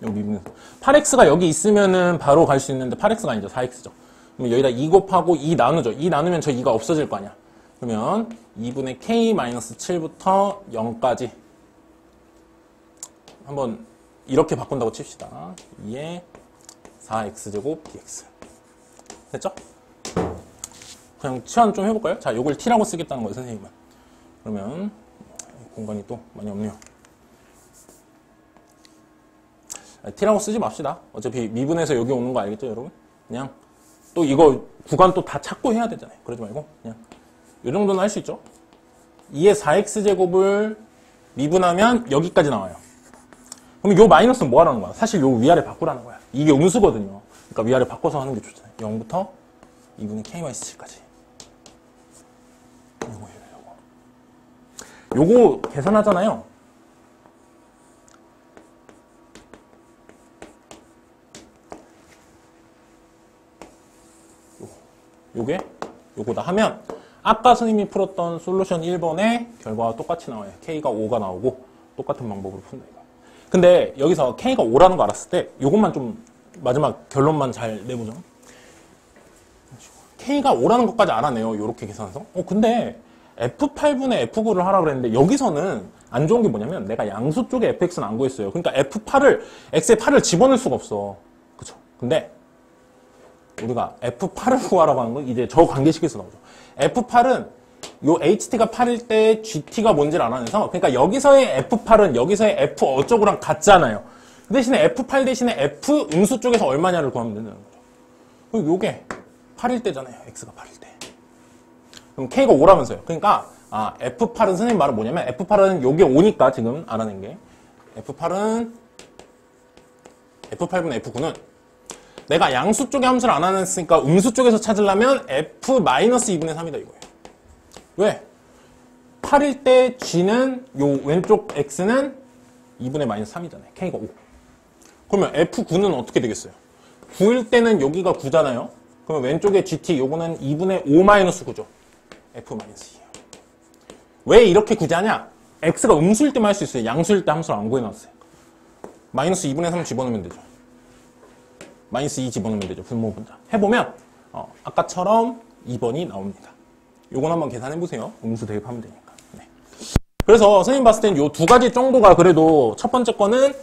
여기 미분에서. 8x가 여기 있으면은 바로 갈 수 있는데 8x가 아니죠. 4x죠. 그럼 여기다 2 곱하고 2 나누죠. 2 나누면 저 2가 없어질 거 아니야. 그러면 2분의 k-7부터 0까지 한번 이렇게 바꾼다고 칩시다. 2에 4x제곱 dx. 됐죠? 그냥 치환 좀 해볼까요? 자, 요걸 t라고 쓰겠다는 거예요, 선생님은. 그러면 공간이 또 많이 없네요. t라고 쓰지 맙시다. 어차피 미분에서 여기 오는 거 알겠죠, 여러분? 그냥 또 이거 구간 또 다 찾고 해야 되잖아요. 그러지 말고 그냥 이 정도는 할 수 있죠. 2의 4x제곱을 미분하면 여기까지 나와요. 그럼 요 마이너스는 뭐 하라는 거야? 사실 요 위아래 바꾸라는 거야. 이게 음수거든요. 그러니까 위아래 바꿔서 하는 게 좋잖아요. 0부터 2분의 k-7까지. 요거 계산하잖아요. 요거다 하면 아까 선생님이 풀었던 솔루션 1번의 결과와 똑같이 나와요. K가 5가 나오고 똑같은 방법으로 푼다 이거. 근데 여기서 K가 5라는 거 알았을 때 요것만 좀 마지막 결론만 잘 내보죠. K가 5라는 것까지 알아내요. 요렇게 계산해서. 근데 F8분의 F9를 하라고 그랬는데 여기서는 안 좋은 게 뭐냐면 내가 양수 쪽에 fx는 안 구했어요. 그러니까 F8을 x에 8을 집어넣을 수가 없어. 그쵸? 근데 우리가 F8을 구하라고 하는 건 이제 저 관계식에서 나오죠. F8은 요 HT가 8일 때 GT가 뭔지를 알아내서 그러니까 여기서의 F8은 여기서의 F 어쩌고랑 같잖아요. 그 대신에 F8 대신에 F 음수 쪽에서 얼마냐를 구하면 된다는 거죠. 그럼 요게 8일 때잖아요. X가 8일 때. 그럼 K가 5라면서요. 그러니까 F8은 선생님 말은 뭐냐면 F8은 요게 5니까 지금 알아낸 게 F8분의 F9는 내가 양수 쪽의 함수를 안 알아냈으니까 음수 쪽에서 찾으려면 F-2분의 3이다 이거예요. 왜? 8일 때 G는 요 왼쪽 X는 2분의 마이너스 3이잖아요. K가 5. 그러면 F9는 어떻게 되겠어요? 9일 때는 여기가 9잖아요. 그러면 왼쪽에 GT 요거는 2분의 5 마이너스 9죠. F-2예요. 왜 이렇게 구제하냐? X가 음수일 때만 할 수 있어요. 양수일 때 함수를 안 구해놨어요. 마이너스 2분의 3 집어넣으면 되죠. 마이너스 2 집어넣으면 되죠. 분모분자. 해보면 아까처럼 2번이 나옵니다. 요건 한번 계산해보세요. 음수 대입하면 되니까. 네. 그래서 선생님 봤을 땐 요 두 가지 정도가 그래도 첫 번째 거는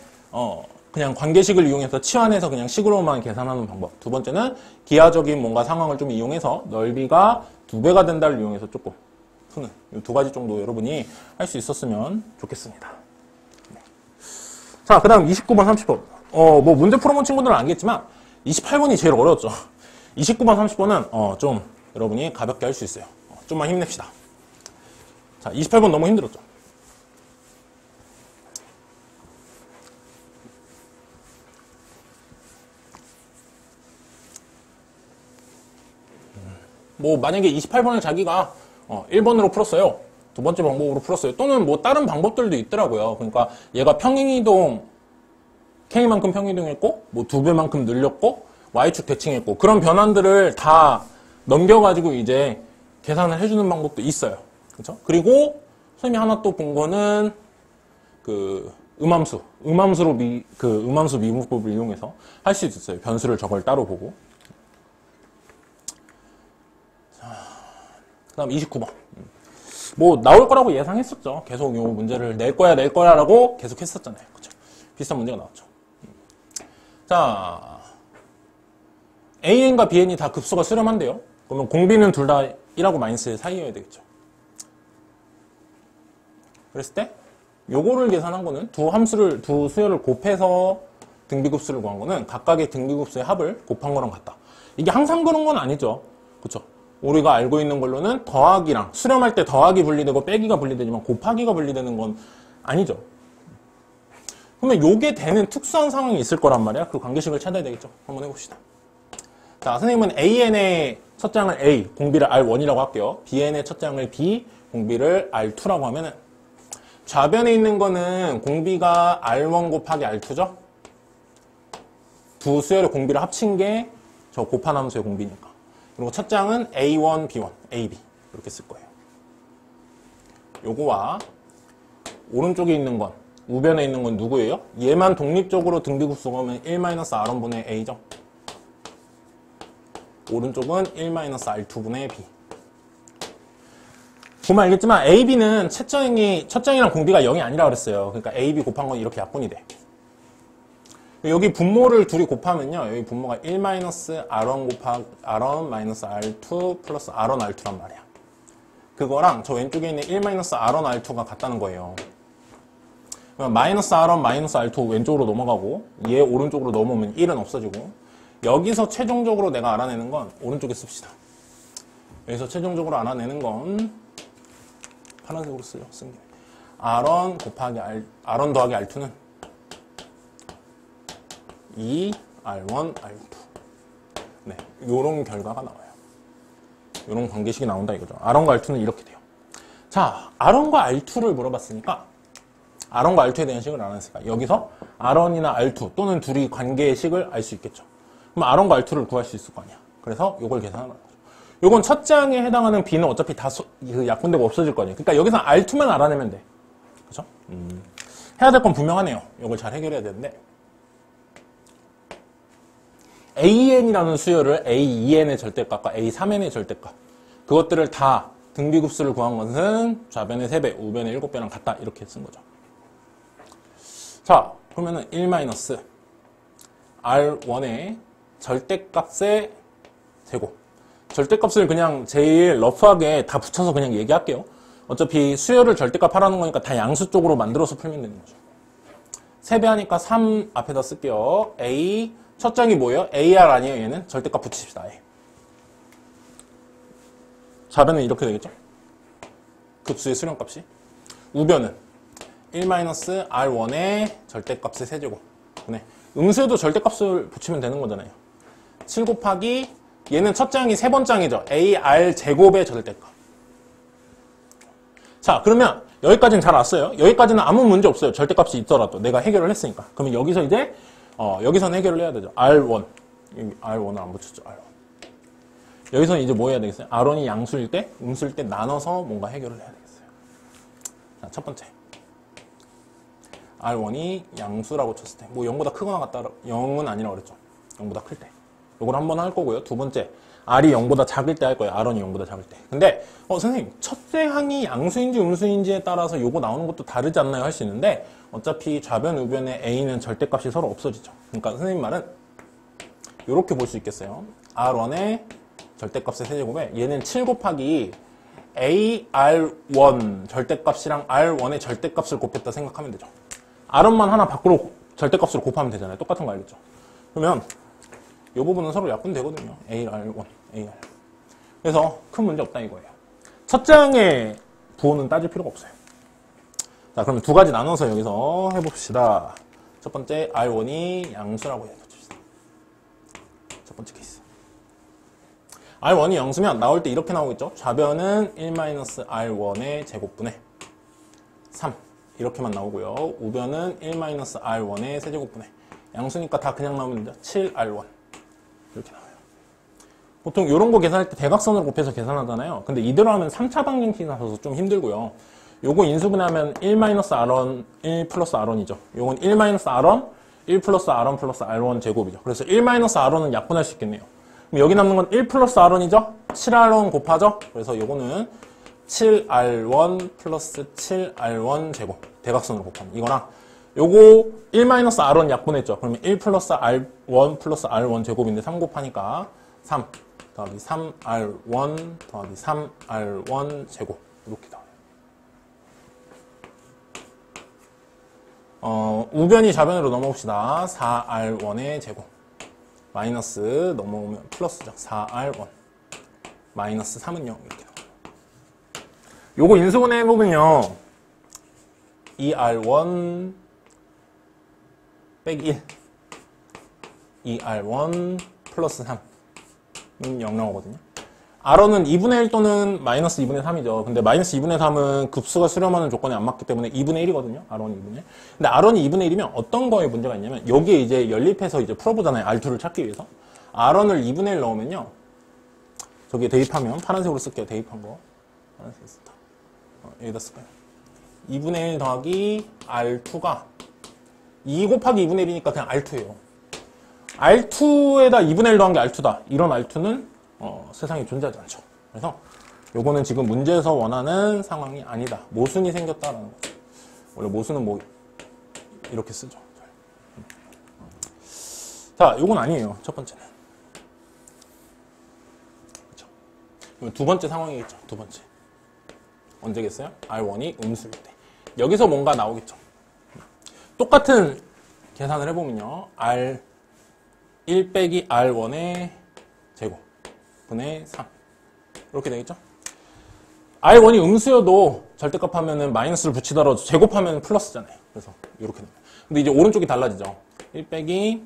그냥 관계식을 이용해서 치환해서 그냥 식으로만 계산하는 방법. 두 번째는 기하적인 뭔가 상황을 좀 이용해서 넓이가 2배가 된다를 이용해서 조금 푸는 이 두 가지 정도 여러분이 할 수 있었으면 좋겠습니다. 네. 자, 그 다음 29번, 30번. 뭐 문제 풀어본 친구들은 알겠지만 28번이 제일 어려웠죠. 29번, 30번은 좀 여러분이 가볍게 할 수 있어요. 좀만 힘냅시다. 자, 28번 너무 힘들었죠. 뭐 만약에 28번을 자기가 1번으로 풀었어요. 두 번째 방법으로 풀었어요. 또는 뭐 다른 방법들도 있더라고요. 그러니까 얘가 평행이동 K만큼 평행이동했고 뭐 2배만큼 늘렸고 Y축 대칭했고 그런 변환들을 다 넘겨가지고 이제 계산을 해주는 방법도 있어요. 그렇죠? 그리고 선생님이 하나 또 본 거는 그 음함수 미분법을 이용해서 할 수 있어요. 변수를 저걸 따로 보고. 그 다음 29번. 뭐 나올 거라고 예상했었죠. 계속 요 문제를 낼 거야 라고 계속 했었잖아요. 그쵸? 비슷한 문제가 나왔죠. 자, AN과 BN이 다 급수가 수렴한대요. 그러면 공비는 둘 다 1하고 마이너스 1 사이여야 되겠죠. 그랬을 때 요거를 계산한 거는 두 수열을 곱해서 등비급수를 구한 거는 각각의 등비급수의 합을 곱한 거랑 같다. 이게 항상 그런 건 아니죠. 그쵸? 우리가 알고 있는 걸로는 더하기랑 수렴할 때 더하기 분리되고 빼기가 분리되지만 곱하기가 분리되는 건 아니죠. 그러면 요게 되는 특수한 상황이 있을 거란 말이야. 그 관계식을 찾아야 되겠죠. 한번 해봅시다. 자, 선생님은 AN의 첫 장을 A, 공비를 R1이라고 할게요. BN의 첫 장을 B, 공비를 R2라고 하면은 좌변에 있는 거는 공비가 R1 곱하기 R2죠? 두 수열의 공비를 합친 게 저 곱한 함수의 공비니까. 그리고 첫 장은 A1, B1, AB 이렇게 쓸 거예요. 요거와 오른쪽에 있는 건, 우변에 있는 건 누구예요? 얘만 독립적으로 등비급수가 오면 1-R1분의 A죠. 오른쪽은 1-R2분의 B. 보면 알겠지만 AB는 첫 장이랑 공비가 0이 아니라 그랬어요. 그러니까 AB 곱한 건 이렇게 약분이 돼. 여기 분모를 둘이 곱하면요. 여기 분모가 1-R1 곱하기 R1-R2 플러스 R1R2란 말이야. 그거랑 저 왼쪽에 있는 1-R1R2가 같다는 거예요. 그러면 -R1, -R2 왼쪽으로 넘어가고 얘 오른쪽으로 넘어오면 1은 없어지고 여기서 최종적으로 내가 알아내는 건 오른쪽에 씁시다. 여기서 최종적으로 알아내는 건 파란색으로 쓰죠. 쓴 게. R1 더하기 R2는 2, R1, R2. 네, 요런 결과가 나와요. 요런 관계식이 나온다 이거죠. R1과 R2는 이렇게 돼요. 자, R1과 R2를 물어봤으니까 R1과 R2에 대한 식을 알아냈으니까 여기서 R1이나 R2 또는 둘이 관계식을 알 수 있겠죠. 그럼 R1과 R2를 구할 수 있을 거 아니야. 그래서 요걸 계산하는 거죠. 요건 첫 장에 해당하는 B는 어차피 다 약분되고 없어질 거 아니에요. 그러니까 여기서 R2만 알아내면 돼. 그죠? 해야 될 건 분명하네요. 요걸 잘 해결해야 되는데 AN이라는 수열을 A2N의 절대값과 A3N의 절대값 그것들을 다 등비급수를 구한 것은 좌변의 3배, 우변의 7배랑 같다 이렇게 쓴 거죠. 자, 그러면은 1-R1의 절대값의 제곱. 절대값을 그냥 제일 러프하게 다 붙여서 그냥 얘기할게요. 어차피 수열을 절대값 하라는 거니까 다 양수 쪽으로 만들어서 풀면 되는 거죠. 3배 하니까 3 앞에다 쓸게요. A 첫 장이 뭐예요? AR 아니에요? 얘는 절대값 붙입시다. A. 좌변은 이렇게 되겠죠? 급수의 수렴값이. 우변은 1-R1의 절대값의 세제곱. 네. 음수에도 절대값을 붙이면 되는 거잖아요. 7 곱하기 얘는 첫 장이 세 번 장이죠. AR 제곱의 절대값. 자, 그러면 여기까지는 잘 왔어요. 여기까지는 아무 문제 없어요. 절대값이 있더라도 내가 해결을 했으니까. 그러면 여기서 이제 여기서는 해결을 해야 되죠. R1. R1을 안 붙였죠. R1. 여기서는 이제 뭐 해야 되겠어요? R1이 양수일 때, 음수일 때 나눠서 뭔가 해결을 해야 되겠어요. 자, 첫 번째. R1이 양수라고 쳤을 때, 뭐 0보다 크거나 같다, 0은 아니라고 그랬죠. 0보다 클 때. 요걸 한번 할 거고요. 두 번째. R이 0보다 작을 때 할 거예요. R1이 0보다 작을 때. 근데, 선생님, 첫째 항이 양수인지 음수인지에 따라서 요거 나오는 것도 다르지 않나요? 할 수 있는데, 어차피 좌변, 우변의 A는 절대값이 서로 없어지죠. 그러니까 선생님 말은 요렇게 볼 수 있겠어요. R1의 절대값의 세제곱에 얘는 7 곱하기 AR1 절대값이랑 R1의 절대값을 곱했다 생각하면 되죠. R1만 하나 밖으로 절대값으로 곱하면 되잖아요. 똑같은 거 알겠죠? 그러면 이 부분은 서로 약분되거든요. AR1, AR. 그래서 큰 문제 없다 이거예요. 첫 장의 부호는 따질 필요가 없어요. 자, 그러면 두 가지 나눠서 여기서 해봅시다. 첫 번째, R1이 양수라고 해봅시다. 첫 번째 케이스. R1이 양수면 나올 때 이렇게 나오겠죠? 좌변은 1-R1의 제곱분의 3. 이렇게만 나오고요. 우변은 1-R1의 세제곱분의 양수니까 다 그냥 나오면 되죠. 7R1. 이렇게 나와요. 보통 이런 거 계산할 때 대각선으로 곱해서 계산하잖아요. 근데 이대로 하면 3차 방정식이 나서 좀 힘들고요. 요거 인수분해하면 1-R1, 1 플러스 R1이죠. 요건 1-R1, 1 플러스 R1 플러스 R1 제곱이죠. 그래서 1-R1은 약분할 수 있겠네요. 그럼 여기 남는 건 1 플러스 R1이죠? 7R1 곱하죠? 그래서 요거는 7R1 플러스 7R1 제곱. 대각선으로 곱하면. 이거랑 요거 1-R1 약분했죠. 그러면 1 플러스 R1 플러스 R1 제곱인데 3 곱하니까 3 더하기 3R1 더하기 3R1 제곱 이렇게 나와요. 우변이 좌변으로 넘어옵시다. 4R1의 제곱 마이너스 넘어오면 플러스죠. 4R1 마이너스 3은 0 이렇게 나와요. 요거 인수분해 해보면요. 2R1 빼기 1 2R1 플러스 3은 0 나오거든요. R은 2분의 1 또는 마이너스 2분의 3이죠. 근데 마이너스 2분의 3은 급수가 수렴하는 조건에 안 맞기 때문에 2분의 1이거든요. R은 2분의 1. 근데 R이 2분의 1이면 어떤 거에 문제가 있냐면 여기에 이제 연립해서 이제 풀어보잖아요. R2를 찾기 위해서. R을 2분의 1 넣으면요. 저기에 대입하면 파란색으로 쓸게요. 대입한 거. 파란색 쓰다. 여기다 쓸까요? 2분의 1 더하기 R2가 2 곱하기 2분의 1이니까 그냥 R2예요. R2에다 2분의 1 더한 게 R2다. 이런 R2는 세상에 존재하지 않죠. 그래서 요거는 지금 문제에서 원하는 상황이 아니다. 모순이 생겼다라는 거죠. 원래 모순은 뭐 이렇게 쓰죠. 자, 요건 아니에요. 첫 번째는. 그렇죠. 그럼 두 번째 상황이겠죠. 두 번째. 언제겠어요? R1이 음수일 때. 여기서 뭔가 나오겠죠. 똑같은 계산을 해보면요. R1 빼기 R1의 제곱 분의 3 이렇게 되겠죠. R1이 음수여도 절대값 하면은 마이너스를 붙이더라도 제곱하면 플러스잖아요. 그래서 이렇게 됩니다. 근데 이제 오른쪽이 달라지죠. 1 빼기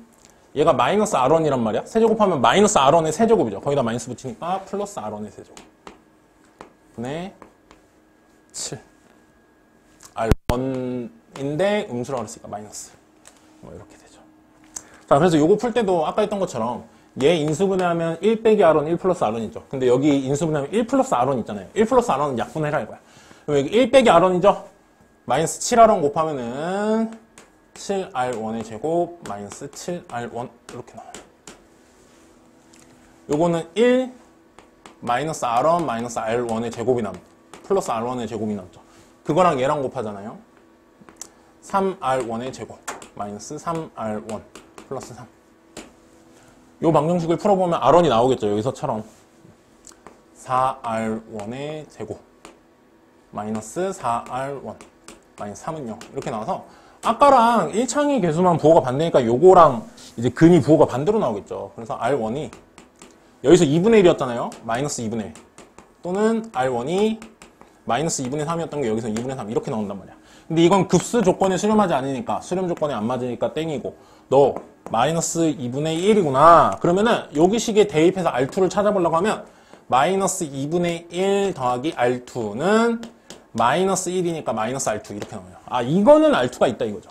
얘가 마이너스 R1이란 말이야. 세제곱하면 마이너스 R1의 세제곱이죠. 거기다 마이너스 붙이니까 플러스 R1의 세제곱 분의 7 R1인데 음수라고 했으니까 마이너스 뭐 이렇게 되죠. 자, 그래서 요거 풀 때도 아까 했던 것처럼 얘 인수분해하면 1 빼기 R1, 1 플러스 R1이죠. 근데 여기 인수분해하면 1 플러스 R1 있잖아요. 1 플러스 R1은 약분해라 이거야. 그럼 여기 1 빼기 R1이죠. 마이너스 7R1 곱하면은 7R1의 제곱 마이너스 7R1 이렇게 나와요. 요거는 1 마이너스 R1 마이너스 R1의 제곱이 남죠. 플러스 R1의 제곱이 남죠. 그거랑 얘랑 곱하잖아요. 3R1의 제곱 마이너스 3R1 플러스 3. 요 방정식을 풀어보면 R1이 나오겠죠. 여기서처럼 4R1의 제곱 마이너스 4R1 마이너스 3은 0 이렇게 나와서 아까랑 1창의 개수만 부호가 반대니까 요거랑 이제 근이 부호가 반대로 나오겠죠. 그래서 R1이 여기서 2분의 1이었잖아요. 마이너스 2분의 1 또는 R1이 마이너스 2분의 3이었던 게 여기서 2분의 3 이렇게 나온단 말이야. 근데 이건 급수 조건에 수렴하지 않으니까 수렴 조건에 안 맞으니까 땡이고 너 마이너스 2분의 1이구나. 그러면은 여기 식에 대입해서 R2를 찾아보려고 하면 마이너스 2분의 1 더하기 R2는 마이너스 1이니까 마이너스 R2 이렇게 나와요. 아, 이거는 R2가 있다 이거죠.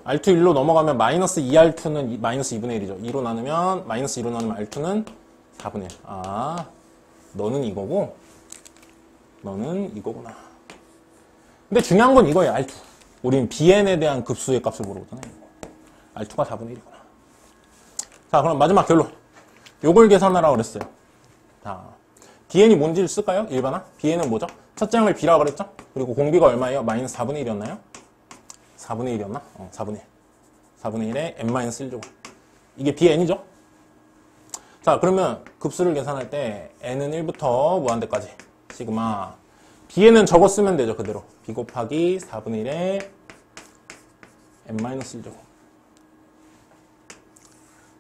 R2 1로 넘어가면 마이너스 2R2는 마이너스 2분의 1이죠. 2로 나누면 마이너스 2로 나누면 R2는 4분의 1. 아, 너는 이거고 너는 이거구나. 근데 중요한 건 이거예요. R2. 우린 BN에 대한 급수의 값을 모르거든요. R2가 4분의 1이구나. 자, 그럼 마지막 결론. 요걸 계산하라고 그랬어요. 자, BN이 뭔지를 쓸까요? 일반화? BN은 뭐죠? 첫째 항을 B라고 그랬죠? 그리고 공비가 얼마예요? 마이너스 4분의 1이었나요? 4분의 1이었나? 4분의 1. 4분의 1에 n-1제곱. 이게 BN이죠? 자, 그러면 급수를 계산할 때 n은 1부터 무한대까지 시그마 B에는 저거 쓰면 되죠. 그대로 B 곱하기 4분의 1에 n-1제곱.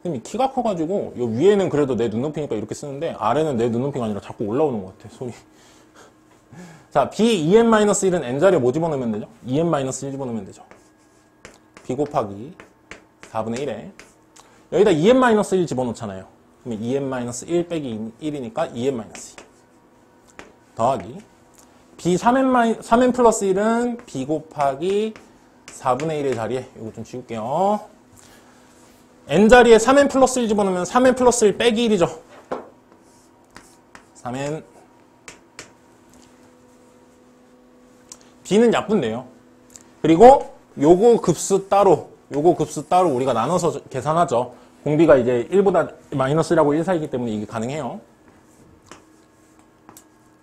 선생님 키가 커가지고 요 위에는 그래도 내 눈높이니까 이렇게 쓰는데 아래는 내 눈높이가 아니라 자꾸 올라오는 것 같아. 손이. 자, B 2n-1은 n자리에 뭐 집어넣으면 되죠? 2n-1 집어넣으면 되죠. B 곱하기 4분의 1에 여기다 2n-1 집어넣잖아요. 그러면 2n-1 빼기 1이니까 2n-2 더하기 B 3n 플러스 1은 B 곱하기 4분의 1의 자리에 이거 좀 지울게요. n자리에 3n 플러스 1 집어넣으면 3n 플러스 1 빼기 1이죠. 3n B는 약분돼요. 그리고 요거 급수 따로 우리가 나눠서 계산하죠. 공비가 이제 1보다 마이너스라고 1 사이기 때문에 이게 가능해요.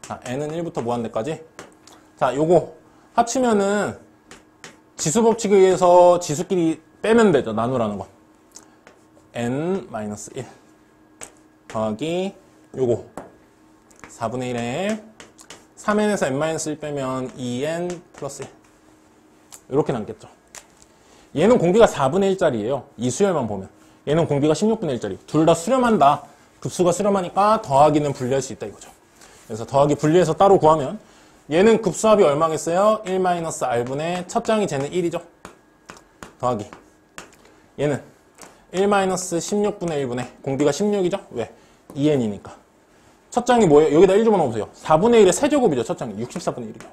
자, n은 1부터 무한대까지. 자, 요거 합치면은 지수 법칙에 의해서 지수끼리 빼면 되죠. 나누라는 건. n-1 더하기 요거 4분의 1에 3n에서 n-1 빼면 2n 플러스 1 이렇게 남겠죠. 얘는 공비가 4분의 1짜리예요. 이 수열만 보면. 얘는 공비가 16분의 1짜리. 둘 다 수렴한다. 급수가 수렴하니까 더하기는 분리할 수 있다 이거죠. 그래서 더하기 분리해서 따로 구하면 얘는 급수합이 얼마겠어요? 1-r분의 첫 장이 쟤는 1이죠. 더하기 얘는 1-16분의 1분의 공비가 16이죠? 왜? 2n이니까. 첫 장이 뭐예요? 여기다 1 집어넣어보세요. 4분의 1의 세제곱이죠. 첫 장이 64분의 1이죠.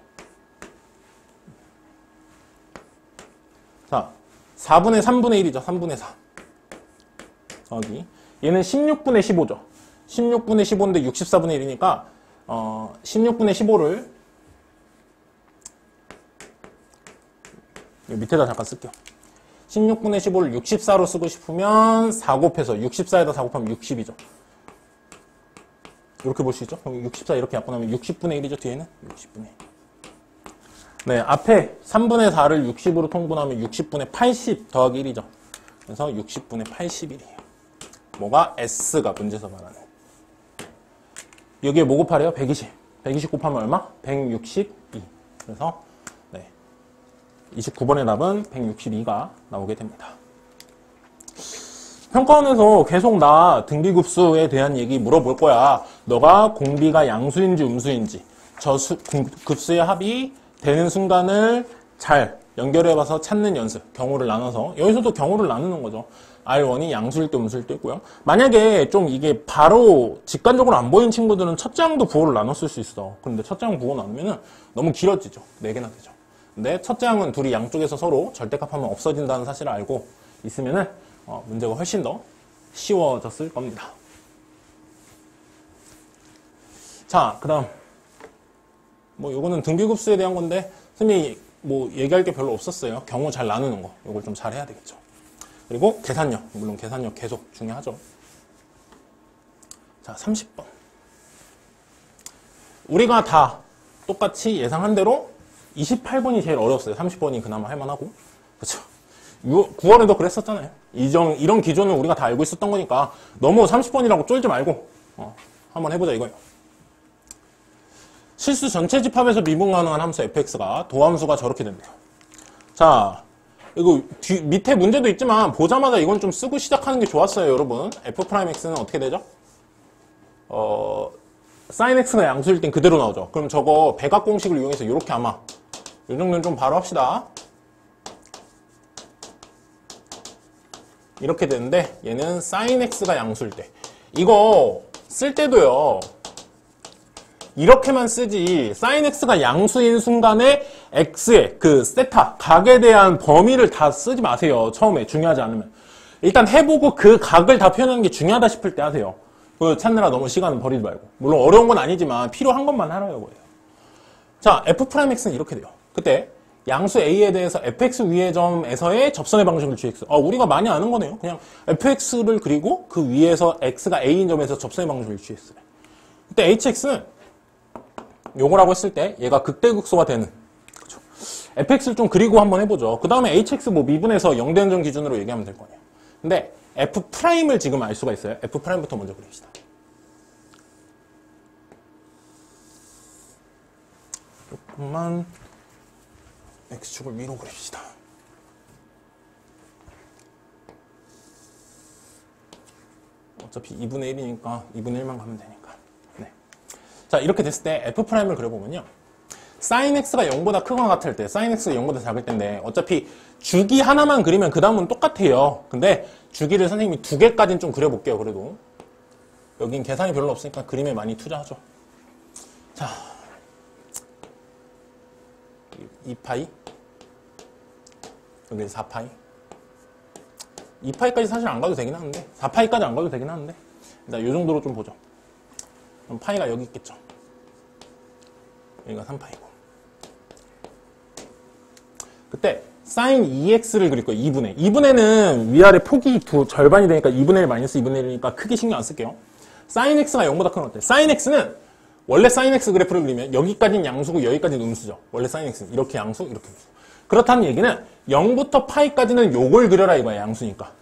자, 4분의 3분의 1이죠. 3분의 4 더하기 얘는 16분의 15죠. 16분의 15인데 64분의 1이니까 16분의 15를 밑에다 잠깐 쓸게요. 16분의 15를 64로 쓰고 싶으면 4 곱해서 64에다 4 곱하면 60이죠. 이렇게 볼 수 있죠? 64 이렇게 약분하면 60분의 1이죠. 뒤에는 60분의 1. 네, 앞에 3분의 4를 60으로 통분하면 60분의 80 더하기 1이죠. 그래서 60분의 81이에요. 뭐가 S가 문제에서 말하는. 여기에 뭐 곱하래요? 120. 120 곱하면 얼마? 162. 그래서 네, 29번의 답은 162가 나오게 됩니다. 평가원에서 계속 나 등비급수에 대한 얘기 물어볼 거야. 너가 공비가 양수인지 음수인지 급수의 합이 되는 순간을 잘 연결해봐서 찾는 연습. 경우를 나눠서. 여기서도 경우를 나누는 거죠. R1이 양수일 때 음수일 때 있고요. 만약에 좀 이게 바로 직관적으로 안 보이는 친구들은 첫 장도 부호를 나눴을 수 있어. 그런데 첫 장 부호 나누면 너무 길어지죠. 4개나 되죠. 근데 첫 장은 둘이 양쪽에서 서로 절대값하면 없어진다는 사실을 알고 있으면은 문제가 훨씬 더 쉬워졌을 겁니다. 자, 그 다음 뭐 요거는 등비급수에 대한 건데 선생님이 뭐 얘기할 게 별로 없었어요. 경우 잘 나누는 거 요걸 좀 잘 해야 되겠죠. 그리고 계산력, 물론 계산력 계속 중요하죠. 자, 30번 우리가 다 똑같이 예상한 대로 28번이 제일 어려웠어요. 30번이 그나마 할만하고 그렇죠. 9월에도 그랬었잖아요. 이런 기준을 우리가 다 알고 있었던 거니까 너무 30번이라고 쫄지 말고 한번 해보자 이거예요. 실수 전체 집합에서 미분 가능한 함수 fx가 도함수가 저렇게 된대요. 자, 이거 밑에 문제도 있지만 보자마자 이건 좀 쓰고 시작하는 게 좋았어요, 여러분. f'x는 어떻게 되죠? sin x가 양수일 땐 그대로 나오죠. 그럼 저거 백악 공식을 이용해서 이렇게 아마 이 정도는 좀 바로 합시다. 이렇게 되는데 얘는 sin x가 양수일 때 이거 쓸 때도요. 이렇게만 쓰지 sin x가 양수인 순간에 x의 그 세타 각에 대한 범위를 다 쓰지 마세요. 처음에 중요하지 않으면 일단 해보고 그 각을 다 표현하는 게 중요하다 싶을 때 하세요. 그거 찾느라 너무 시간은 버리지 말고 물론 어려운 건 아니지만 필요한 것만 하라는 거예요. 자, f'x는 이렇게 돼요. 그때 양수 a에 대해서 fx 위의 점에서의 접선의 방식을 gx 우리가 많이 아는 거네요. 그냥 fx를 그리고 그 위에서 x가 a인 점에서 접선의 방식을 gx 그때 hx는 요거라고 했을 때 얘가 극대극소가 되는 그렇죠. fx를 좀 그리고 한번 해보죠. 그 다음에 hx 뭐 미분해서 0대는 점 기준으로 얘기하면 될 거예요. 근데 f'을 지금 알 수가 있어요. f'부터 먼저 그립시다. 조금만 x축을 위로 그립시다. 어차피 2분의 1이니까 2분의 1만 가면 되니까. 자, 이렇게 됐을 때 f'을 그려보면요. sin x가 0보다 크거나 같을 때, sin x가 0보다 작을 때인데 어차피 주기 하나만 그리면 그 다음은 똑같아요. 근데 주기를 선생님이 2개까지는 좀 그려볼게요. 그래도 여긴 계산이 별로 없으니까 그림에 많이 투자하죠. 자, 2파이 여기 4파이 2파이까지 사실 안 가도 되긴 하는데 4파이까지 안 가도 되긴 하는데 일단 이 정도로 좀 보죠. 그럼 파이가 여기 있겠죠. 여기가 3파이고. 그때 sin 2x를 그릴 거예요. 2분의. 2분의는 위아래 폭이 절반이 되니까 2분의 1 마이너스 2분의 1이니까 크게 신경 안 쓸게요. sin x가 0보다 큰 것 같아요. sin x는 원래 sin x 그래프를 그리면 여기까지는 양수고 여기까지는 음수죠. 원래 sin x는 이렇게 양수, 이렇게 음수. 그렇다는 얘기는 0부터 파이까지는 요걸 그려라 이거야, 양수니까.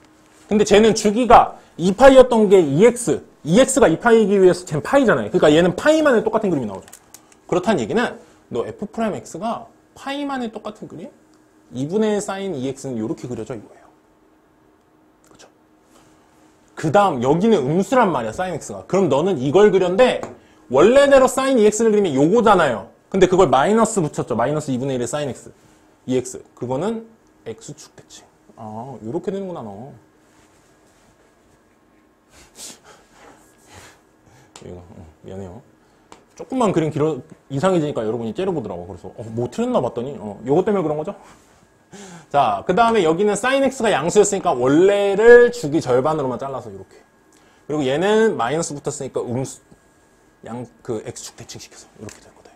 근데 쟤는 주기가 2파이였던 게 2x, 2x가 2파이이기 위해서 쟤는 파이잖아요. 그러니까 얘는 파이만의 똑같은 그림이 나오죠. 그렇다는 얘기는 너 f'x가 파이만의 똑같은 그림? 2분의 1 사인 2x는 이렇게 그려져 이거예요. 그렇죠? 그 다음 여기는 음수란 말이야, 사인 x가. 그럼 너는 이걸 그렸는데 원래대로 사인 2x를 그리면 요거잖아요. 근데 그걸 마이너스 붙였죠. 마이너스 2분의 1의 사인 x, 2x. 그거는 x축 대칭. 아, 요렇게 되는구나, 너. 이거, 미안해요. 조금만 그림 이상해지니까 여러분이 째려보더라고. 그래서, 뭐 틀렸나 봤더니, 요거 때문에 그런 거죠? 자, 그 다음에 여기는 sin x가 양수였으니까 원래를 주기 절반으로만 잘라서 이렇게. 그리고 얘는 마이너스 붙었으니까 x축 대칭시켜서 이렇게 될 거다.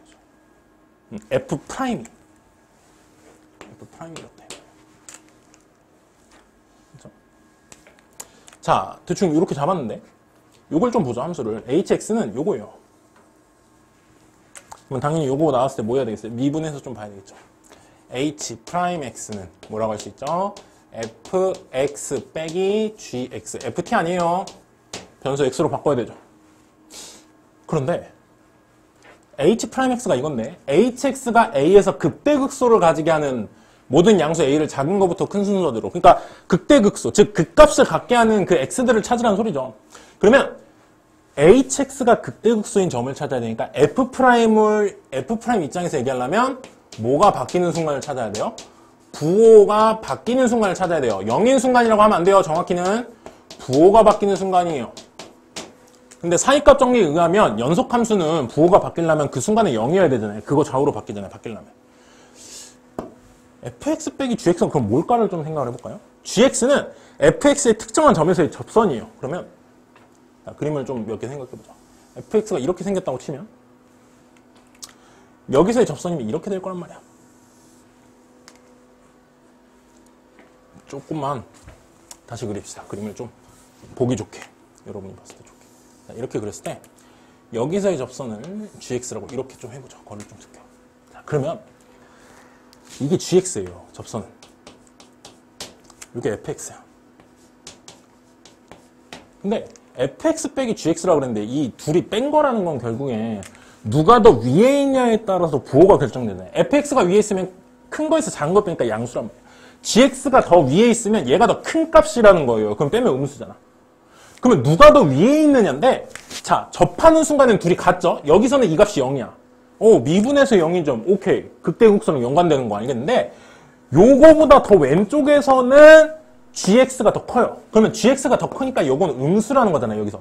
f 프라임이 이렇다. 그렇죠? 자, 대충 이렇게 잡았는데, 요걸 좀 보죠, 함수를. hx는 요거예요. 그럼 당연히 요거 나왔을 때 뭐 해야 되겠어요? 미분해서 좀 봐야 되겠죠. h'x는 뭐라고 할 수 있죠? fx 빼기 gx. ft 아니에요. 변수 x로 바꿔야 되죠. 그런데 h'x가 이건데 hx가 a에서 극대극소를 가지게 하는 모든 양수 a를 작은 것부터 큰 순서대로, 그러니까 극대극소, 즉 극값을 갖게 하는 그 x들을 찾으라는 소리죠. 그러면 hx가 극대극소인 점을 찾아야 되니까 f 프라임 입장에서 얘기하려면 뭐가 바뀌는 순간을 찾아야 돼요? 부호가 바뀌는 순간을 찾아야 돼요. 0인 순간이라고 하면 안 돼요. 정확히는 부호가 바뀌는 순간이에요. 근데 사이값 정리에 의하면 연속함수는 부호가 바뀌려면 그 순간에 0이어야 되잖아요. 그거 좌우로 바뀌잖아요. 바뀌려면. fx 빼기 gx는 그럼 뭘까를 좀 생각을 해볼까요? gx는 fx의 특정한 점에서의 접선이에요. 그러면 자, 그림을 좀 몇 개 생각해보자. fx가 이렇게 생겼다고 치면 여기서의 접선이면 이렇게 될 거란 말이야. 조금만 다시 그립시다. 그림을 좀 보기 좋게. 여러분이 봤을 때 좋게. 자, 이렇게 그렸을 때 여기서의 접선을 gx라고 이렇게 좀 해보죠. 거리를 좀 줄게요. 자, 그러면 이게 gx예요. 접선은. 이게 fx야. 근데 fx 빼기 gx라고 그랬는데 이 둘이 뺀 거라는 건 결국에 누가 더 위에 있냐에 따라서 부호가 결정되잖아요. fx가 위에 있으면 큰 거에서 작은 거 빼니까 양수란 말이에요. gx가 더 위에 있으면 얘가 더 큰 값이라는 거예요. 그럼 빼면 음수잖아. 그러면 누가 더 위에 있느냐인데, 자, 접하는 순간엔 둘이 같죠? 여기서는 이 값이 0이야. 미분에서 0이점. 오케이. 극대극소는 연관되는 거 알겠는데, 요거보다 더 왼쪽에서는 gx가 더 커요. 그러면 gx가 더 크니까 요건 음수라는 거잖아요, 여기서.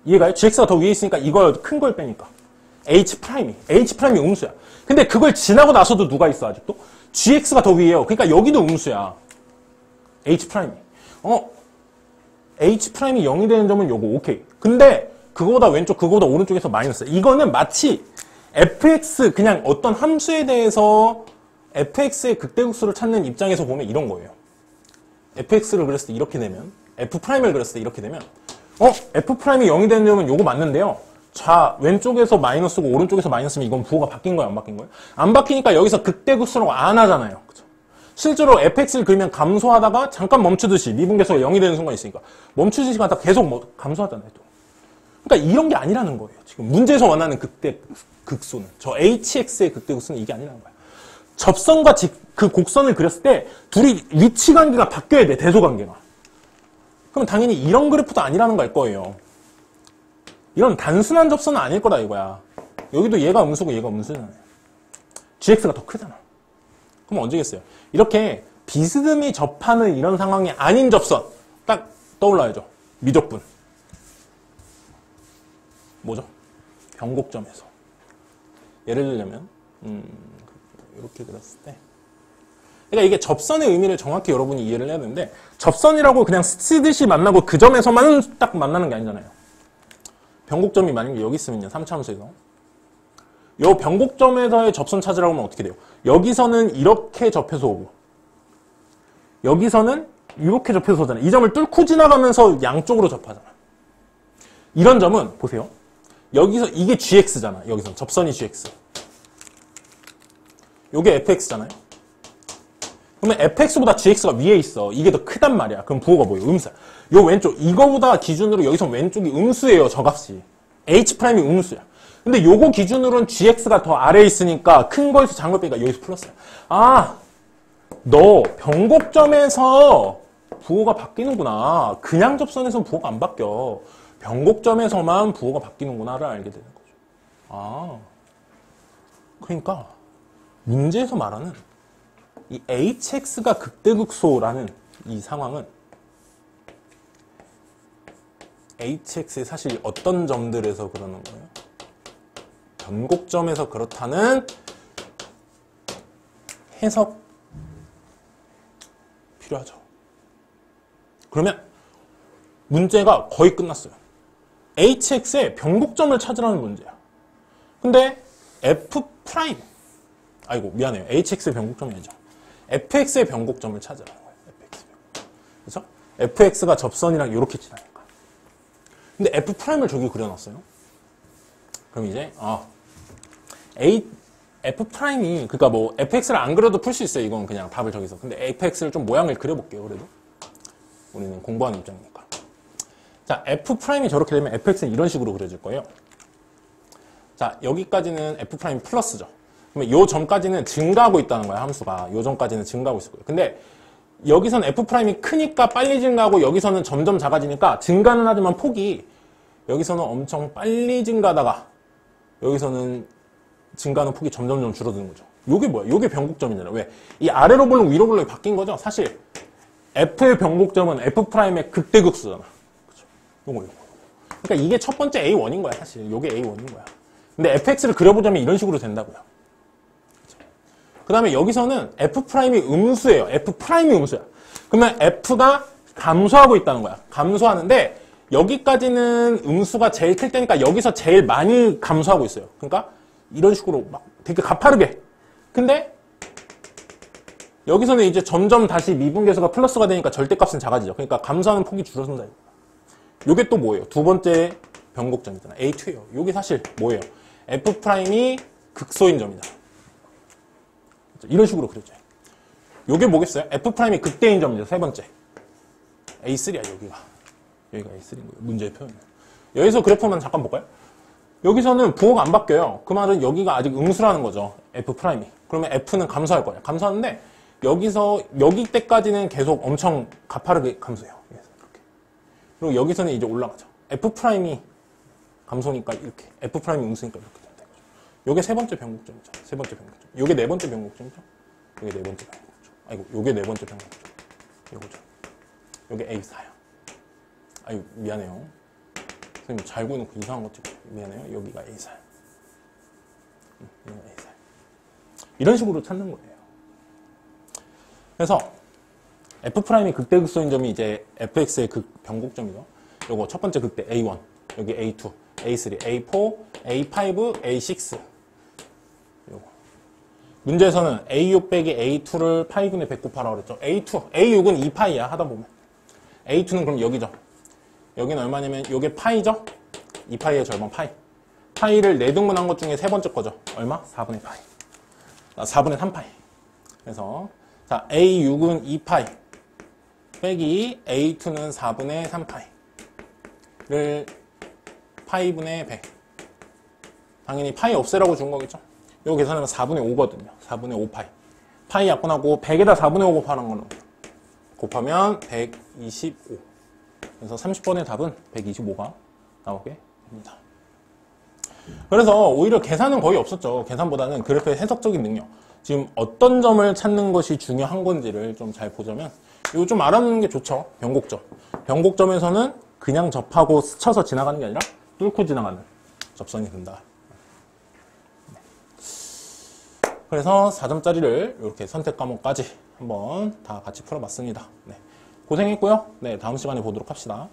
이해가요? gx가 더 위에 있으니까 이걸 큰 걸 빼니까. h'이 음수야. 근데 그걸 지나고 나서도 누가 있어, 아직도? gx가 더 위에요. 그러니까 여기도 음수야. h'이. h'이 0이 되는 점은 요거, 오케이. 근데 그거보다 왼쪽, 그거보다 오른쪽에서 마이너스. 이거는 마치 fx, 그냥 어떤 함수에 대해서 fx의 극대극소를 찾는 입장에서 보면 이런 거예요. fx를 그렸을 때 이렇게 되면, f'을 그렸을 때 이렇게 되면, f'이 0이 되는 점은 요거 맞는데요. 왼쪽에서 마이너스고 오른쪽에서 마이너스면 이건 부호가 바뀐 거예요? 안 바뀐 거예요? 안 바뀌니까 여기서 극대극소라고 안 하잖아요. 그쵸? 실제로 fx를 그리면 감소하다가 잠깐 멈추듯이 미분계수가 0이 되는 순간이 있으니까 멈추듯이 가다가 계속 감소하잖아요. 또. 그러니까 이런 게 아니라는 거예요. 지금 문제에서 원하는 극대극소는. 저 hx의 극대극소는 이게 아니라는 거예요. 접선과 그 곡선을 그렸을 때 둘이 위치 관계가 바뀌어야 돼. 대소관계가. 그럼 당연히 이런 그래프도 아니라는 걸 거예요. 이런 단순한 접선은 아닐 거다 이거야. 여기도 얘가 음수고 얘가 음수잖아요. gx가 더 크잖아. 그럼 언제겠어요? 이렇게 비스듬히 접하는 이런 상황이 아닌 접선 딱 떠올라야죠. 미적분. 뭐죠? 변곡점에서. 예를 들자면 이렇게 그렸을 때 그러니까 이게 접선의 의미를 정확히 여러분이 이해를 해야 되는데 접선이라고 그냥 스치듯이 만나고 그 점에서만 딱 만나는 게 아니잖아요. 변곡점이 만약에 여기 있으면요. 3차함수에서 요 변곡점에서의 접선 찾으라고 하면 어떻게 돼요? 여기서는 이렇게 접해서 오고 여기서는 이렇게 접해서 오잖아요. 이 점을 뚫고 지나가면서 양쪽으로 접하잖아. 이런 점은 보세요. 여기서 이게 gx잖아. 여기서 접선이 gx. 요게 fx잖아요. 그러면 fx보다 gx가 위에 있어. 이게 더 크단 말이야. 그럼 부호가 뭐예요? 음수야. 요 왼쪽, 이거보다 기준으로 여기서 왼쪽이 음수예요. 저 값이. h'이 음수야. 근데 요거 기준으로는 gx가 더 아래에 있으니까 큰 거에서 작은 거 빼니까 여기서 플러스야. 아, 너 변곡점에서 부호가 바뀌는구나. 그냥 접선에서는 부호가 안 바뀌어. 변곡점에서만 부호가 바뀌는구나를 알게 되는 거죠. 아, 그러니까 문제에서 말하는 이 hx가 극대극소라는 이 상황은 hx의 사실 어떤 점들에서 그러는 거예요? 변곡점에서 그렇다는 해석 필요하죠. 그러면 문제가 거의 끝났어요. hx의 변곡점을 찾으라는 문제야. 근데 f 프라임, 아이고 미안해요. hx의 변곡점이 아니죠. fx의 변곡점을 찾으라는 거예요. fx의 변곡점. 그렇죠? fx가 접선이랑 이렇게 지나니까. 근데 f 프라임을 저기 그려놨어요. 그럼 이제 f 프라임이 그러니까 뭐 fx를 안 그려도 풀 수 있어요. 이건 그냥 답을 저기서. 근데 fx를 좀 모양을 그려볼게요. 그래도 우리는 공부하는 입장이니까. 자, f 프라임이 저렇게 되면 fx는 이런 식으로 그려질 거예요. 자, 여기까지는 f 프라임 플러스죠. 그러면 요 점까지는 증가하고 있다는 거야. 함수가 요 점까지는 증가하고 있을 거예요. 근데 여기선 f 프라임이 크니까 빨리 증가하고 여기서는 점점 작아지니까 증가는 하지만 폭이 여기서는 엄청 빨리 증가하다가 여기서는 증가하는 폭이 점점점 줄어드는 거죠. 요게 뭐야? 요게 변곡점이잖아. 왜? 이 아래로 볼록 위로 볼록이 바뀐 거죠. 사실 f의 변곡점은 f 프라임의 극대극수잖아. 그쵸? 요거. 그러니까 이게 첫 번째 A1인 거야. 사실 요게 A1인 거야. 근데 fx를 그려보자면 이런 식으로 된다고요. 그 다음에 여기서는 f 프라임이 음수예요. f 프라임이 음수야. 그러면 f가 감소하고 있다는 거야. 감소하는데 여기까지는 음수가 제일 클 때니까 여기서 제일 많이 감소하고 있어요. 그러니까 이런 식으로 막 되게 가파르게. 근데 여기서는 이제 점점 다시 미분계수가 플러스가 되니까 절대값은 작아지죠. 그러니까 감소하는 폭이 줄어든다. 요게 또 뭐예요? 두 번째 변곡점이잖아. A2예요. 요게 사실 뭐예요? f 프라임이 극소인 점이잖아. 이런 식으로 그려져요. 요게 뭐겠어요? f 프라임이 극대인 점이죠. 세 번째. A3야, 여기가. 여기가 A3인 거예요. 문제의 표현은. 여기서 그래프만 잠깐 볼까요? 여기서는 부호가 안 바뀌어요. 그 말은 여기가 아직 음수라는 거죠. f 프라임이. 그러면 f는 감소할 거예요. 감소하는데 여기서 여기 때까지는 계속 엄청 가파르게 감소해요. 이렇게. 그리고 여기서는 이제 올라가죠. f 프라임이 감소니까 이렇게. f 프라임이 음수니까 이렇게 된다. 요게 세 번째 변곡점이죠. 세 번째 변곡점. 요게 네 번째 변곡점이죠. 요게 네 번째 변곡점. 아이고, 요게 네 번째 변곡점. 요거죠. 요게 A4야. 아유, 미안해요. 선생님 잘 구해놓고 이상한 거 찍고 미안해요. 여기가 A4. 여기가 A4. 이런 식으로 찾는 거예요. 그래서 f 프라임이 극대극소인 점이 이제 fx의 극 변곡점이죠. 요거 첫 번째 극대 A1, 여기 A2, A3, A4, A5, A6. 요거. 문제에서는 A6 빼기 A2를 파이분의 100 곱하라고 그랬죠. A2, A6은 2파이야 하다 보면. A2는 그럼 여기죠. 여기는 얼마냐면 요게 파이죠? 2파이의 절반 파이. 파이를 4등분한 것 중에 세 번째 거죠. 얼마? 4분의 파이. 4분의 3파이. 그래서 자, A6은 2파이 빼기 A2는 4분의 3파이를 파이분의 100. 당연히 파이 없애라고 준 거겠죠? 이거 계산하면 4분의 5거든요. 4분의 5파이. 파이 약분하고 100에다 4분의 5 곱하는 거는 곱하면 125. 그래서 30번의 답은 125가 나오게 됩니다. 그래서 오히려 계산은 거의 없었죠. 계산보다는 그래프의 해석적인 능력. 지금 어떤 점을 찾는 것이 중요한 건지를 좀 잘 보자면 이거 좀 알아놓는 게 좋죠. 변곡점. 변곡점에서는 그냥 접하고 스쳐서 지나가는 게 아니라 뚫고 지나가는 접선이 된다. 그래서 4점짜리를 이렇게 선택 과목까지 한번 다 같이 풀어봤습니다. 네. 고생했고요. 네, 다음 시간에 보도록 합시다.